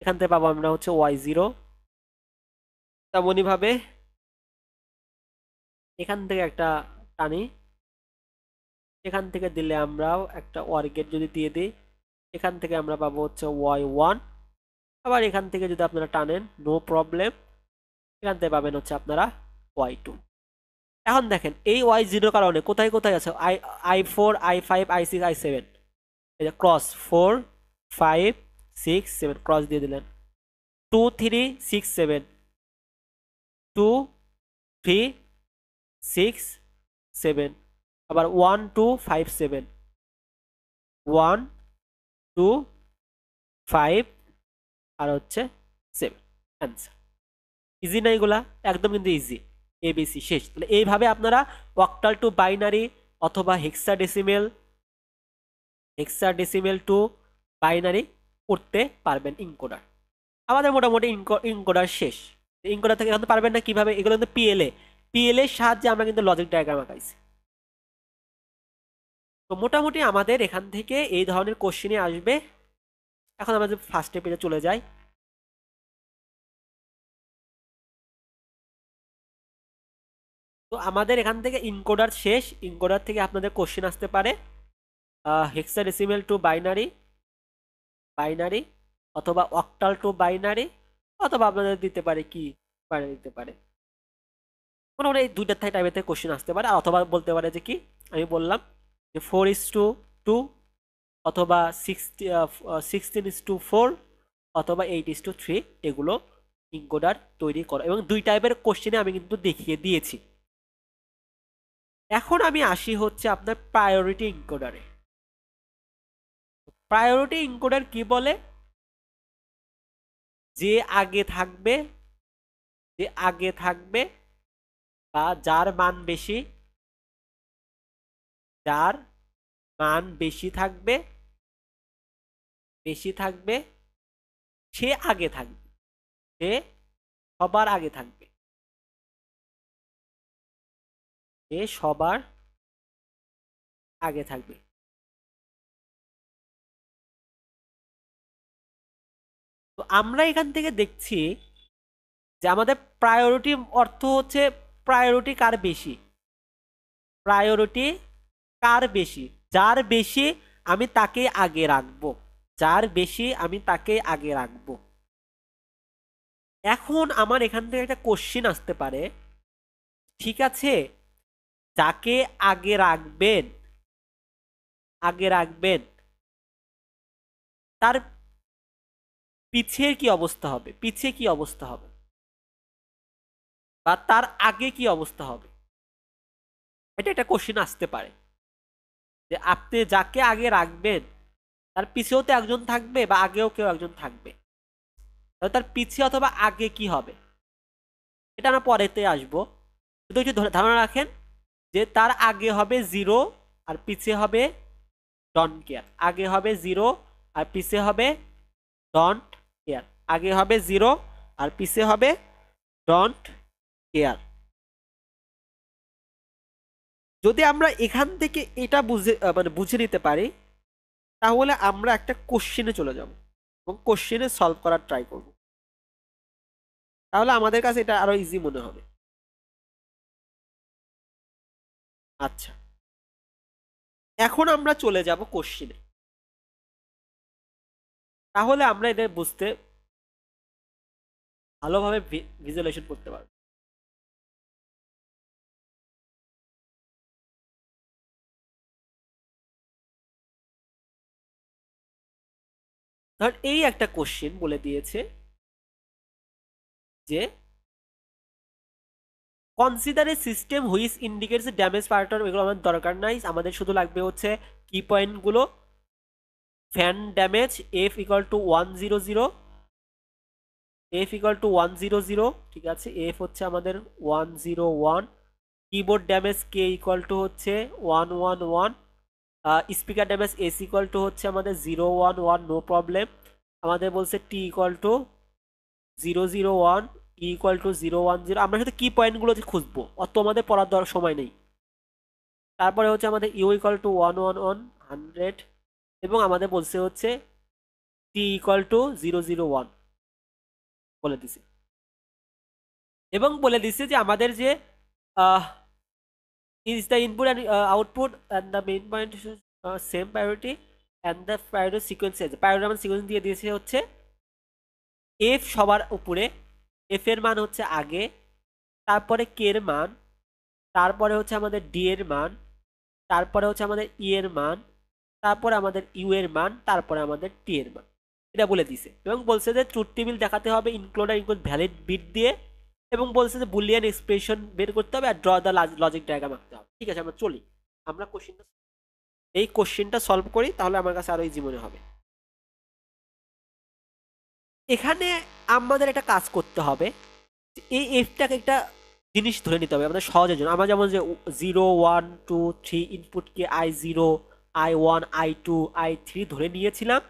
এখান থেকে পাবো আমরা হচ্ছে Y0। তেমনই ভাবে এখান থেকে একটা টানি, এখান থেকে দিলে আমরাও একটা অর গেট যদি দিয়ে দিই, এখান থেকে আমরা পাবো হচ্ছে Y1। আবার এখান থেকে যদি আপনারা টানেন নো প্রবলেম, এখান থেকে পাবেন হচ্ছে আপনারা Y2। এখন দেখেন এই Y0 কারণে কোথায় কোথায় আছে? I4, I5, I6, I7, এই যে ক্রস 4 5 6 7 ক্রস দিয়ে দিলেন। 2 3 6 7, 2 3 6 7, আবার 1 2 5 7, 1 2 5 আর হচ্ছে 7। অ্যান্সার ইজি না এগুলা? একদম কিন্তু ইজি। এবিসি শেষ। তাহলে এইভাবে আপনারা অক্টাল টু বাইনারি অথবা হেক্সাডেসিমেল টু বাইনারি করতে পারবেন ইনকোডার। আমাদের মোটামুটি ইনকোডার শেষ। ইনকোডার থেকে এখন পারবেন না কিভাবে? এগুলো কিন্তু পিএলএ এর সাহায্যে আমরা কিন্তু লজিক ডায়াগ্রাম আঁকাইছি। তো মোটামুটি আমাদের এখান থেকে এই ধরনের কোশ্চেনই আসবে। এখন আমরা যদি ফার্স্ট পেজে চলে যাই, তো আমাদের এখান থেকে ইনকোডার শেষ। ইনকোডার থেকে আপনাদের কোশ্চেন আসতে পারে হেক্সাডেসিমেল টু বাইনারি, বাইনারি অথবা অক্টাল টু বাইনারি, অথবা আপনাদের দিতে পারে কি বাইনারি দিতে পারে। মোটামুটি এই দুইটার টাইপের থেকে কোশ্চেন আসতে পারে। অথবা বলতে পারে যে কি আমি বললাম যে 4:2, অথবা 16:4, অথবা 8:3, এগুলো ইনকোডার তৈরি করা। এবং দুই টাইপের কোশ্চেনে আমি কিন্তু দেখিয়ে দিয়েছি। এখন আমি আসি হচ্ছে আপনার প্রায়োরিটি ইনকোডারে। প্রায়োরিটি ইনকোডার কি বলে? যে আগে থাকবে, যে আগে থাকবে বা যার মান বেশি, যার মান বেশি থাকবে, বেশি থাকবে, সে আগে থাকবে, সে সবার আগে থাকবে, সে সবার আগে থাকবে। তো আমরা এখান থেকে দেখছি যে আমাদের প্রায়োরিটি অর্থ হচ্ছে প্রায়োরিটি কার বেশি, প্রায়োরিটি কার বেশি, যার বেশি আমি তাকে আগে রাখবো, যার বেশি আমি তাকে আগে রাখবো। এখন আমার এখান থেকে একটা কোশ্চিন আসতে পারে, ঠিক আছে, যাকে আগে রাখবেন, আগে রাখবেন তার পিছের কি অবস্থা হবে, পিছে কি অবস্থা হবে, বা তার আগে কি অবস্থা হবে, এটা একটা কোশ্চিন আসতে পারে। যে আপনি যাকে আগে রাখবেন তার পিছেও তো একজন থাকবে বা আগেও কেউ একজন থাকবে, তাহলে তার পিছে অথবা আগে কি হবে, এটা আমরা পরেতে আসবো। শুধু একটু ধারণা রাখেন যে তার আগে হবে জিরো আর পিছে হবে ডন্ট কেয়ার, আগে হবে জিরো আর পিছে হবে ডন্ট কেয়ার, আগে হবে জিরো আর পিছে হবে ডন্ট কেয়ার। যদি আমরা এখান থেকে এটা বুঝে মানে বুঝে নিতে পারি, তাহলে আমরা একটা কোশ্চেনে চলে যাব এবং কোশ্চেনে সলভ করার ট্রাই করব, তাহলে আমাদের কাছে এটা আরো ইজি মনে হবে। আচ্ছা, এখন আমরা চলে যাব কোশ্চেনে, তাহলে আমরা এটা বুঝতে ভালোভাবে ভিজুয়ালাইজেশন করতে পারবো। ধর এই একটা কোশ্চেন বলে দিয়েছে যে consider a system which indicates damage partner, এগুলো আমাদের দরকার নাই, আমাদের শুধু লাগবে হচ্ছে কি পয়েন্টগুলো। Fan damage F equal to 100, F equal to 100, ঠিক আছে, এফ হচ্ছে আমাদের 101। Keyboard damage K equal to হচ্ছে 111। Speaker damage S equal to হচ্ছে আমাদের 011, নো প্রবলেম। আমাদের বলছে T equal to 001, E equal to 010। আমরা শুধু কি পয়েন্টগুলো খুঁজবো, অত আমাদের পড়ার সময় নেই। তারপরে হচ্ছে আমাদের ইউ ইকুয়াল টু 111, 100, এবং আমাদের বলছে হচ্ছে টি ইকুয়াল টু 001 বলে দিছে, এবং বলে দিছে যে আমাদের যে is the input and output and the main point is same priority and the priority sequence আছে, priority আমার সিকোয়েন্স দিয়ে দিয়েছে হচ্ছে এফ সবার উপরে, এফ এর মান হচ্ছে আগে, তারপরে কে এর মান, তারপরে হচ্ছে আমাদের ডি এর মান, তারপরে হচ্ছে আমাদের ই এর মান, তারপরে আমাদের ইউ এর মান, তারপরে আমাদের টি এর মান। এটা বলে দিছে এবং বলছে যে ট্রুথ টেবিল দেখাতে হবে ইনক্লুড আর ইনক্লুড ভ্যালিড বিট দিয়ে, এবং বলছে যে বুলিয়ান এক্সপ্রেশন বের করতে হবে আর ড্র দ্য লজিক ডায়াগ্রাম আঁকতে হবে। ঠিক আছে, আমরা চলি, আমরা কোশ্চেনটা, এই কোশ্চেনটা সলভ করি, তাহলে আমার কাছে আরো ইজি মনে হবে। এখানে আমাদের একটা কাজ করতে হবে, এই এফটাকে একটা জিনিস ধরে নিতে হবে আমাদের সহজের জন্য। আমরা যেমন যে 0 1 2 3 ইনপুটকে I0 I1 I2 I3 ধরে নিয়েছিলাম,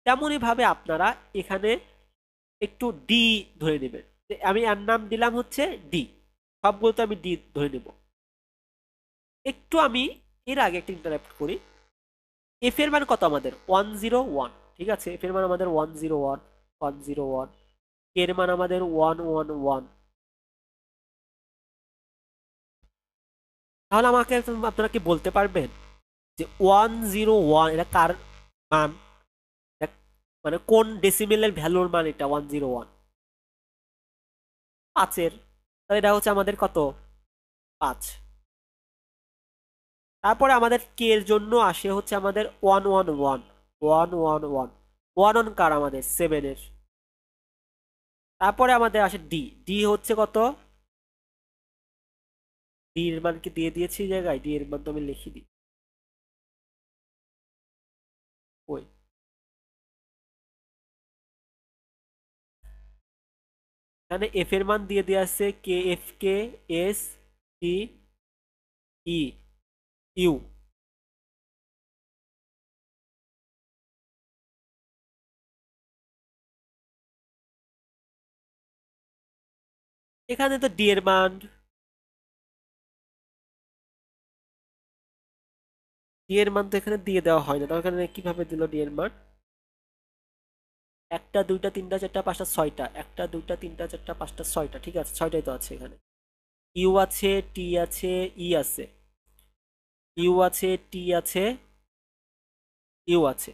তেমনই ভাবে আপনারা এখানে একটু ডি ধরে নেবেন। আমি এর নাম দিলাম হচ্ছে ডি, সবগুলো তো আমি ডি ধরে নেব। একটু আমি এর আগে একটা ইন্টারাপ্ট করি। এফ এর মান কত আমাদের 101, ঠিক আছে, এফ এর মান আমাদের 101, 101, কে এর মান আমাদের 111। তাহলে আমাকে আপনারা কি বলতে পারবেন যে 101 এটা কার মান, মানে কোন ডেসিমেলের ভ্যালুর মান এটা 101? 5-এর, তাহলে এটা হচ্ছে আমাদের কত 5। তারপরে আমাদের কে এর জন্য আসে হচ্ছে আমাদের 111, 111, 1 কার আমাদের 7-এর। তারপরে আমাদের আসে ডি, ডি হচ্ছে কত, ডি এর মান কি দিয়ে দিয়েছি জায়গায়, ডি এর মান তো আমি লিখি দিই, ওই এখানে এফ এর মান দিয়ে দিয়ে আছে K F K S T E U. এখানে তো ডি এর মান, ডি এর মান তো এখানে দিয়ে দেওয়া হয় না, তাহলে এখানে কিভাবে দিল ডি এর মান? একটা দুইটা তিনটা চারটা পাঁচটা ছয়টা, একটা দুইটা তিনটা চারটা পাঁচটা ছয়টা, ঠিক আছে, ছয়টাই তো আছে এখানে। ইউ আছে, টি আছে, ই আছে, ইউ আছে, টি আছে, ইউ আছে,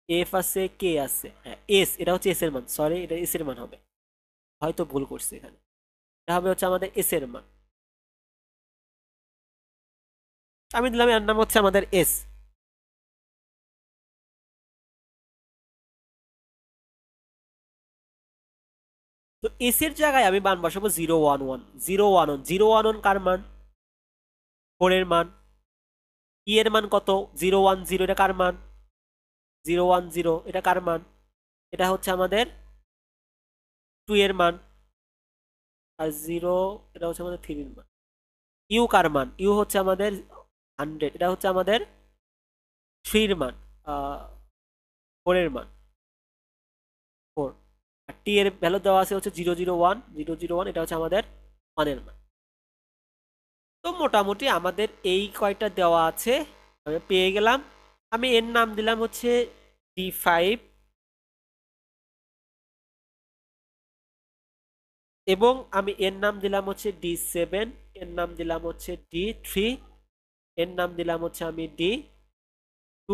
এফ আছে, কে আছে, হ্যাঁ এস, এটা হচ্ছে এস এর মান, সরি এটা এস এর মান হবে, হয়তো ভুল করছে এখানে, এটা হবে হচ্ছে আমাদের এস এর মান। আমি দিলাম এর নাম হচ্ছে আমাদের এস। তো এস এর জায়গায় আমি মান বসাবো 0 1 1, 0 1 1, 0 1 1 কার মান? 4 এর মান। ই এর মান কত? 0 1 0, এটা কার মান? 0 1 0, এটা কার মান? এটা হচ্ছে আমাদের 2 এর মান। আর 0, এটা হচ্ছে আমাদের 3 এর মান। ইউ কার মান? ইউ হচ্ছে আমাদের 100, এটা হচ্ছে আমাদের 3 এর মান, 4 এর মান, 4। আর টি এর ভ্যালু দেওয়া আছে হচ্ছে 0 0 1, 0 0 1, এটা হচ্ছে আমাদের 1 এর মান। তো মোটামুটি আমাদের এই কয়টা দেওয়া আছে, আমি পেয়ে গেলাম। আমি এর নাম দিলাম হচ্ছে D5, এবং আমি এর নাম দিলাম হচ্ছে D7, এর নাম দিলাম হচ্ছে D3, এর নাম দিলাম হচ্ছে আমি D2,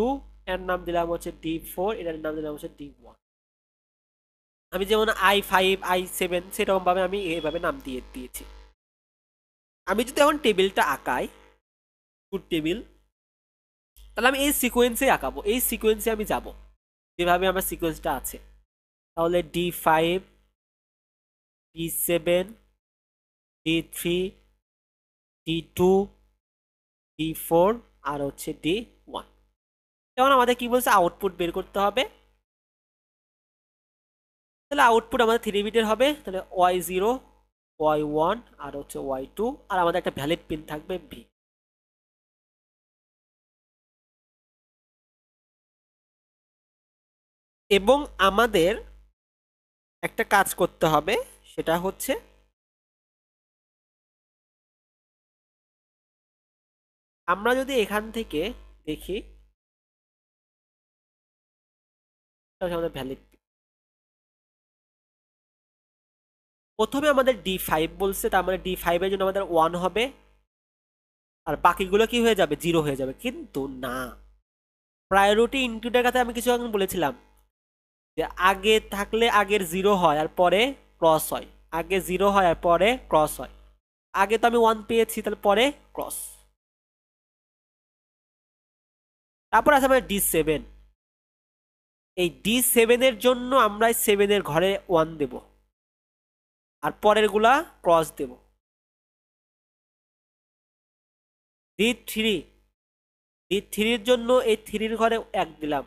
এর নাম দিলাম হচ্ছে D4, এর নাম দিলাম হচ্ছে D1। আমি যেমন I5 I7 সেরকম ভাবে আমি এইভাবে নাম দিয়ে দিয়েছি। আমি যদি এখন টেবিলটা আঁকাই, ফুড টেবিল, তাহলে আমি এই সিকোয়েন্সে আঁকাবো, এই সিকোয়েন্সে আমি যাব যেভাবে আমার সিকোয়েন্সটা আছে। তাহলে D5, D7, D3, D2, D4, আর হচ্ছে D1। যেমন আমাদের কি বলছে, আউটপুট বের করতে হবে। তাহলে আউটপুট আমাদের 3 বিটের হবে, তাহলে Y0, Y1, আর হচ্ছে Y2, আর আমাদের একটা ভ্যালিড পিন থাকবে ভি। এবং আমাদের একটা কাজ করতে হবে, সেটা হচ্ছে আমরা যদি এখান থেকে দেখি, আমাদের ভ্যালিড, প্রথমে আমাদের D5 বলছে, তার মানে D5 এর জন্য আমাদের 1 হবে, আর বাকিগুলো কি হয়ে যাবে, 0 হয়ে যাবে। কিন্তু না, প্রায়োরিটি ইনক্লুডের কাছে আমি কিছু এখন বলেছিলাম যে আগে থাকলে আগের 0 হয় আর পরে ক্রস হয়, আগে 0 হয় আর পরে ক্রস হয়। আগে তো আমি 1 পেয়েছি, তাহলে পরে ক্রস। তারপর আছে আমাদের D7, এই D7 এর জন্য আমরা 7 এর ঘরে 1 দেব, আর পরের গুলা ক্রস দেব। D3, D3 এর জন্য এই 3 এর ঘরে 1 দিলাম,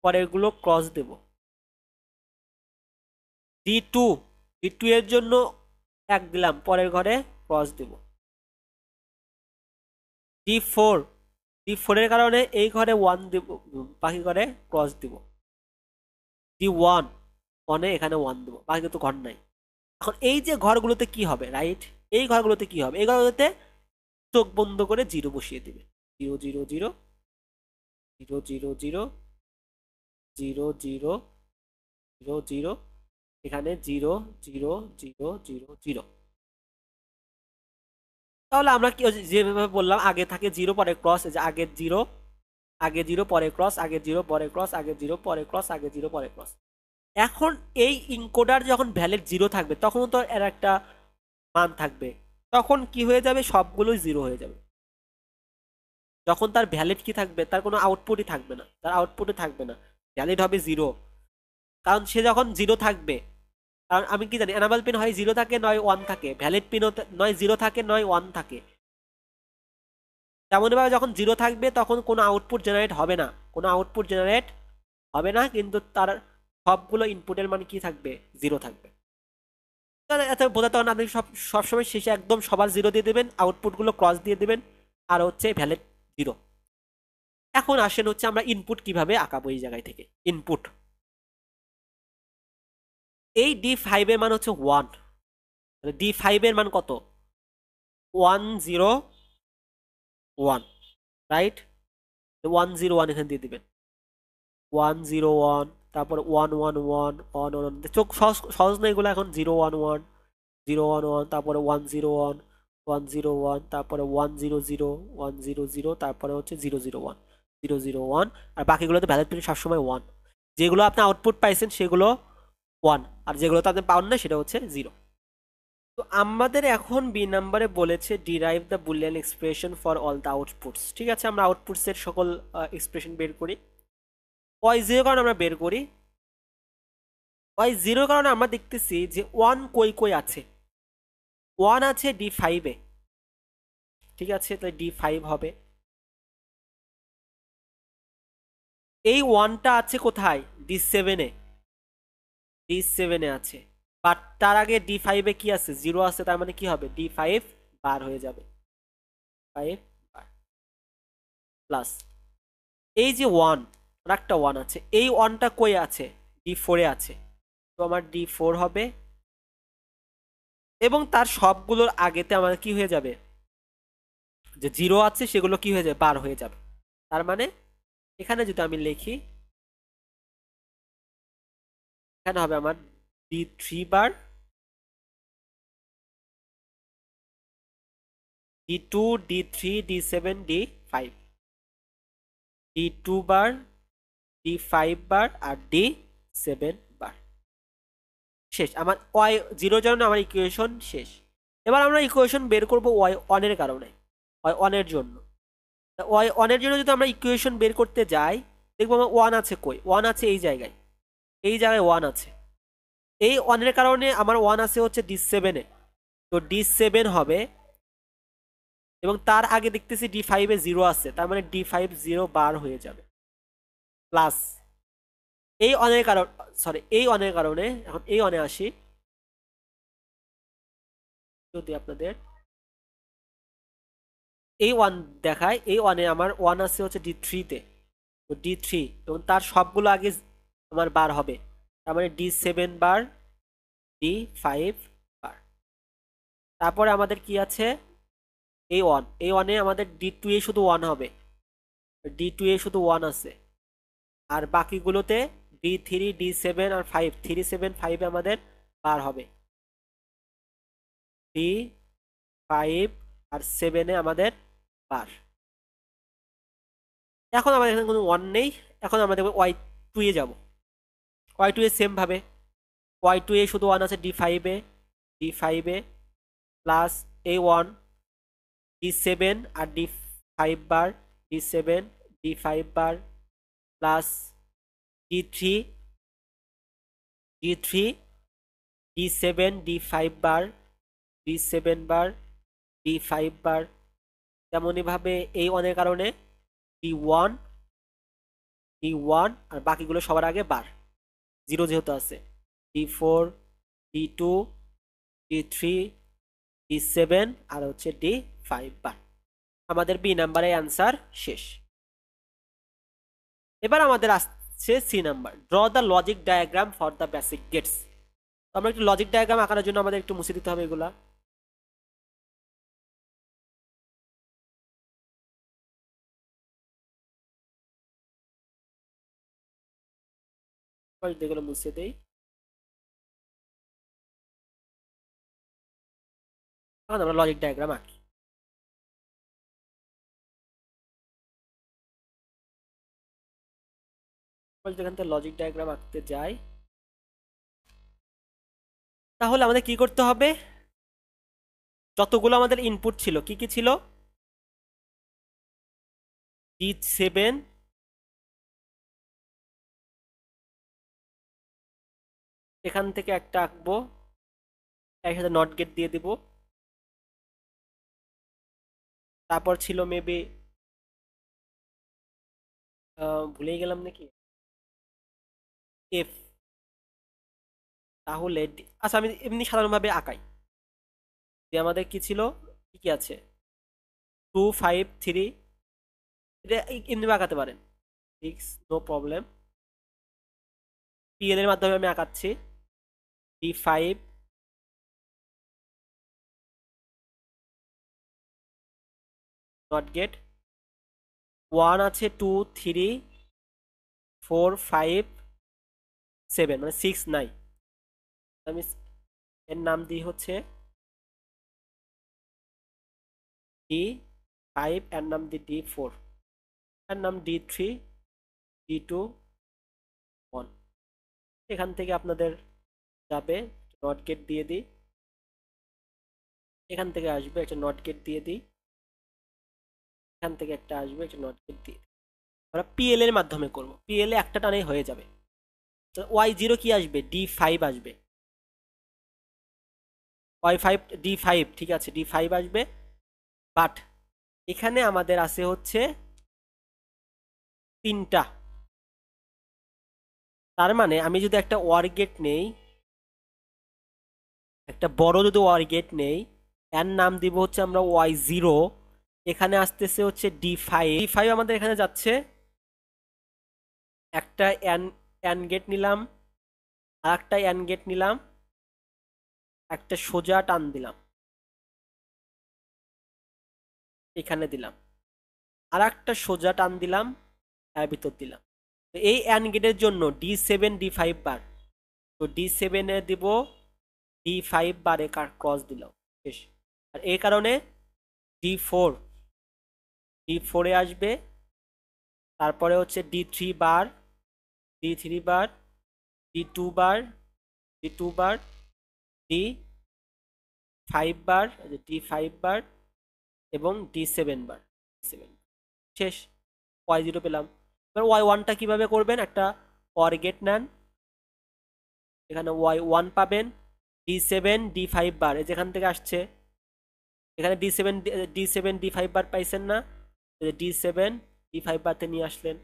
পরের গুলো ক্রস দেব। D2, D2 এর জন্য 1 দিলাম, পরের ঘরে ক্রস দেব। D4, D4 এর কারণে এই ঘরে 1 দেব, বাকি ঘরে ক্রস দেব। D1, 1 এখানে 1 দেব, বাকি তো ঘর নাই। এখন এই যে ঘরগুলোতে কি হবে, রাইট, এই ঘরগুলোতে কি হবে, এই ঘরগুলোতে চোখ বন্ধ করে 0 বসিয়ে দিবে। 0 0 0, 0 0 0, 0 0, 0 0, এখানে 0 0 0 0 0। তাহলে আমরা কি যেভাবে বললাম, আগে থাকে 0 পরে ক্রস, এই যে আগের 0, আগে 0 পরে ক্রস, আগে 0 পরে ক্রস, আগে 0 পরে ক্রস, আগে 0 পরে ক্রস। এখন এই ইনকোডার যখন ভ্যালিড 0 থাকবে, তখন তো এর একটা মান থাকবে, তখন কি হয়ে যাবে, সবগুলোই 0 হয়ে যাবে। যখন তার ভ্যালিড কি থাকবে, তার কোনো আউটপুটই থাকবে না, তার আউটপুটে থাকবে না, ভ্যালিড হবে 0। কারণ সে যখন 0 থাকবে, কারণ আমি কি জানি, এনাবেল পিন হয় 0 থাকে নয় 1 থাকে, ভ্যালিড পিন নয় 0 থাকে নয় 1 থাকে। তেমনইভাবে যখন 0 থাকবে তখন কোনো আউটপুট জেনারেট হবে না, কোনো আউটপুট জেনারেট হবে না, কিন্তু তার সবগুলো ইনপুটের মান কি থাকবে, 0 থাকবে। এত বোঝাতে হবে না, আপনি সবসময় শেষে একদম সবার 0 দিয়ে দেবেন, আউটপুটগুলো ক্রস দিয়ে দেবেন, আর হচ্ছে ভ্যালিড 0। এখন আসেন হচ্ছে আমরা ইনপুট কিভাবে আঁকাবো, এই জায়গায় থেকে ইনপুট। এই D5 এর মান হচ্ছে 1, D5 এর মান কত, 1 0 1, রাইট, 1 0 1 এখানে দিয়ে দিবেন, 1 0 1, তারপরে 1 1 1 1 1, চোখ সহজ সহজ না এগুলো এখন। 0 1 1 0 1 1, তারপরে 1 0 1 1 0 1, তারপরে 1 0 0 1 0 0, তারপরে হচ্ছে 0 0 1 0 0 1, আর বাকিগুলোতে ভ্যালিড প্রিন্ট সবসময় 1। যেগুলো আপনি আউটপুট পাইছেন সেগুলো 1, আর যেগুলোতে আপনি পান না সেটা হচ্ছে 0। তো আমাদের এখন বি নাম্বারে বলেছে derive the Boolean expression for all the outputs. ঠিক আছে, আমরা আউটপুটসের সকল এক্সপ্রেশন বের করি। ওয়াই জিরো কারণে আমরা বের করি। ওয়াই জিরোর কারণে আমরা দেখতেছি যে 1 কই কই আছে। 1 আছে D5-এ। ঠিক আছে, তাহলে D5 হবে। এই 1টা আছে কোথায়? D7-এ। D7-এ আছে। বাট তার আগে D5-এ কি আছে? 0 আছে, তার মানে কি হবে? D5 বার হয়ে যাবে। 5 বার প্লাস এই যে 1, আর একটা 1 আছে। এই 1টা কই আছে? D4-এ আছে। তো আমার D4 হবে, এবং তার সবগুলোর আগেতে আমাদের কি হয়ে যাবে? যে 0 আছে সেগুলো কি হয়ে যাবে? বার হয়ে যাবে। তার মানে এখানে যদি আমি লিখি, এখানে হবে আমার D3 বার, D2, D3, D7, D5, D2 বার, D5 বার, আর D7 বার। শেষ আমার ওয়াই জিরোর জন্য আমার ইকুয়েশন শেষ। এবার আমরা ইকুয়েশন বের করব ওয়াই ওয়ানের কারণে, ওয়াই ওয়ানের জন্য। ওয়াই ওয়ানের জন্য যদি আমরা ইকুয়েশন বের করতে যাই, দেখবো আমার 1 আছে কই? 1 আছে এই জায়গায়। এই জায়গায় 1 আছে। এই 1-এর কারণে আমার 1 আছে হচ্ছে D7-এ। তো D7 হবে, এবং তার আগে দেখতেছি D5-এ 0 আছে, তার মানে D5 0 বার হয়ে যাবে। প্লাস এই অনের কারণ, সরি এই অনের কারণে, এখন এই অনে আসি। যদি আপনাদের এই 1 দেখায়, এই অনে আমার 1 আছে হচ্ছে D3-তে। তো D3 এবং তার সবগুলো আগে আমার বার হবে, তার মানে D7 বার, D5 বার। তারপরে আমাদের কি আছে? এই 1, এই 1-এ আমাদের D2-এ শুধু 1 হবে। D2-এ শুধু 1 আছে, আর বাকিগুলোতে D3, D7 আর 5, 3 7 5-এ আমাদের বার হবে। D5 আর 7-এ আমাদের বার। এখন আমাদের এখানে কোনো 1 নেই। এখন আমরা দেখবো Y2-এ যাব। Y2-এ সেম ভাবে, Y2-এ শুধু 1 আছে D5-এ, D5-এ প্লাস এই 1, D7 আর D5 বার, D7, D5 বার plus D3, D3, D7, D5 বার, D7 বার, D5 বার। তেমনই ভাবে এই 1-এর কারণে D1, D1, আর বাকিগুলো সবার আগে বার, 0 যেহেতু আছে। D4, D2, D3, D7 আর হচ্ছে D5 বার। আমাদের বি নাম্বারের অ্যান্সার শেষ। এবার আমাদের আসছে C number, draw the logic diagram for the basic gates. আমরা একটু লজিক ডায়াগ্রাম আঁকার জন্য আমাদের একটু মুছে দিতে হবে এগুলা। এগুলো মুছে দেই। এখন আমরা লজিক ডায়াগ্রাম আঁকি। যেখান থেকে লজিক ডায়াগ্রাম আঁকতে যাই, তাহলে আমাদের কি করতে হবে? যতগুলো আমাদের ইনপুট ছিল, কি কি ছিল? D7, এখান থেকে একটা আঁকবো, এর সাথে নট গেট দিয়ে দিব। তারপর ছিল মেবি, ভুলেই গেলাম নাকি, এফ। তাহলে আচ্ছা আমি এমনি সাধারণভাবে আঁকাই যে আমাদের কি ছিল, কি কি আছে, 2 5 3, এটা এমনি আঁকাতে পারেন, 6, নো প্রবলেম। পিএল এর মাধ্যমে আমি আঁকাচ্ছি। D5, not get. 1 আছে, 2 3 4 5, 7 মানে 6 নাই। আমি এর নাম দিই হচ্ছে D5, এর নাম দিই D4, এর নাম D3, D2, 1। এখান থেকে আপনাদের যাবে, নট গেট দিয়ে দিই, এখান থেকে আসবে একটা নট গেট দিয়ে দিই, এখান থেকে একটা আসবে একটা নট গেট দিয়ে দিই। আমরা পিএল এর মাধ্যমে করব, পিএল এ একটা টানেই হয়ে যাবে। Y0 কি আসবে? D5 আসবে, Y5 D5, ঠিক আছে D5 আসবে। বাট এখানে আমাদের আছে হচ্ছে 3টা, তার মানে আমি যদি একটা ওয়ার গেট নেই, একটা বড় যদি ওয়ার গেট নেই, এর নাম দিব হচ্ছে আমরা Y0, এখানে আসতেছে হচ্ছে D5 আমাদের এখানে যাচ্ছে, একটা এন গেট নিলাম, আর একটা এন গেট নিলাম, একটা সোজা টান দিলাম, এখানে দিলাম, আর একটা সোজা টান দিলাম, এর ভিতর দিলাম। তো এই এন গেটের জন্য D7 D5 বার, তো D7 এ দিব, D5 বারে ক্রস দিলাম, শেষ। আর এই কারণে D4, D4 এ আসবে, তারপরে হচ্ছে D3 বার, D3 বার, D2 বার, D2 বার, D5 বার, D5 বার, এবং D7 বার, D7, শেষ। Y0 পেলাম। এবার Y1টা কিভাবে করবেন? একটা OR গেট নেন, এখানে Y1 পাবেন, D7 D5 বার, যেখান থেকে আসছে, এখানে D7 D5 বার পাইছেন না, D7 D5 বারতে নিয়ে আসলেন।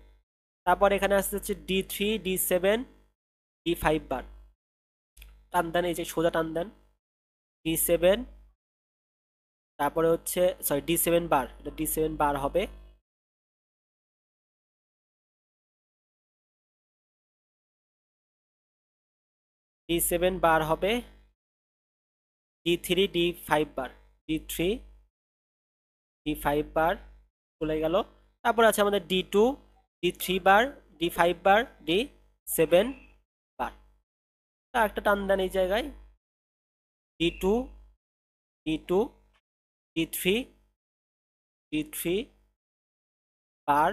তারপর এখানে আসতে হচ্ছে D3 D7 D5 বার, টান দেন, এই যে সোজা টান দেন, D7, তারপরে হচ্ছে সরি D7 বার, এটা D7 বার হবে, D7 বার হবে, D3 D5 বার, D3 D5 বার চলে গেল। তারপর আছে আমাদের D2 D3 বার, D5 বার, D7 বার। একটা টান দেন এই জায়গায়, D2 D2 D3 বার,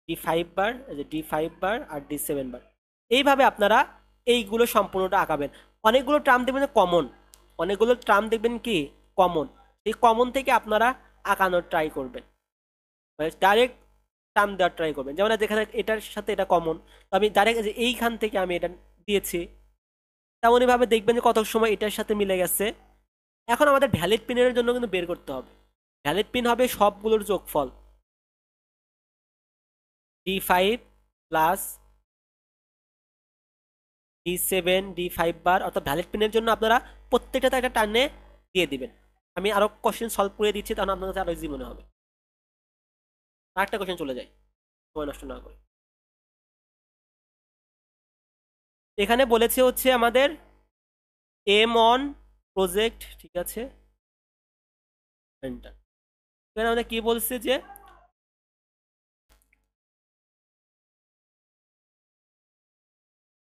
D5 বার, D5 বার, আর D7 বার। এইভাবে আপনারা এইগুলো সম্পূর্ণটা আঁকাবেন। অনেকগুলো টার্ম দেখবেন কমন, অনেকগুলো টার্ম দেখবেন কি কমন, এই কমন থেকে আপনারা আঁকানোর ট্রাই করবেন, ডাইরেক্ট টার্ম দেওয়ার ট্রাই করবেন। যেমন যেখানে এটার সাথে এটা কমন, তো আমি ডাইরেক্ট এইখান থেকে আমি এটা দিয়েছি, তেমনই ভাবে দেখবেন যে কত সময় এটার সাথে মিলে গেছে। এখন আমাদের ভ্যালিড পিনের জন্য কিন্তু বের করতে হবে, ভ্যালিড পিন হবে সবগুলোর যোগফল, D5 প্লাস D7 D5 বার, অর্থাৎ ভ্যালিড পিনের জন্য আপনারা প্রত্যেকটাতে একটা টানে দিয়ে দিবেন। আমি আরো কোশ্চেন সলভ করে দিচ্ছি, তখন আপনার কাছে আরো ইজি মনে হবে। আরেকটা কোশ্চেন চলে যায়, সময় নষ্ট না করে। এখানে বলেছে হচ্ছে আমাদের M1 প্রজেক্ট, ঠিক আছে, এন্টার। এখানে আমাদের কি বলছে যে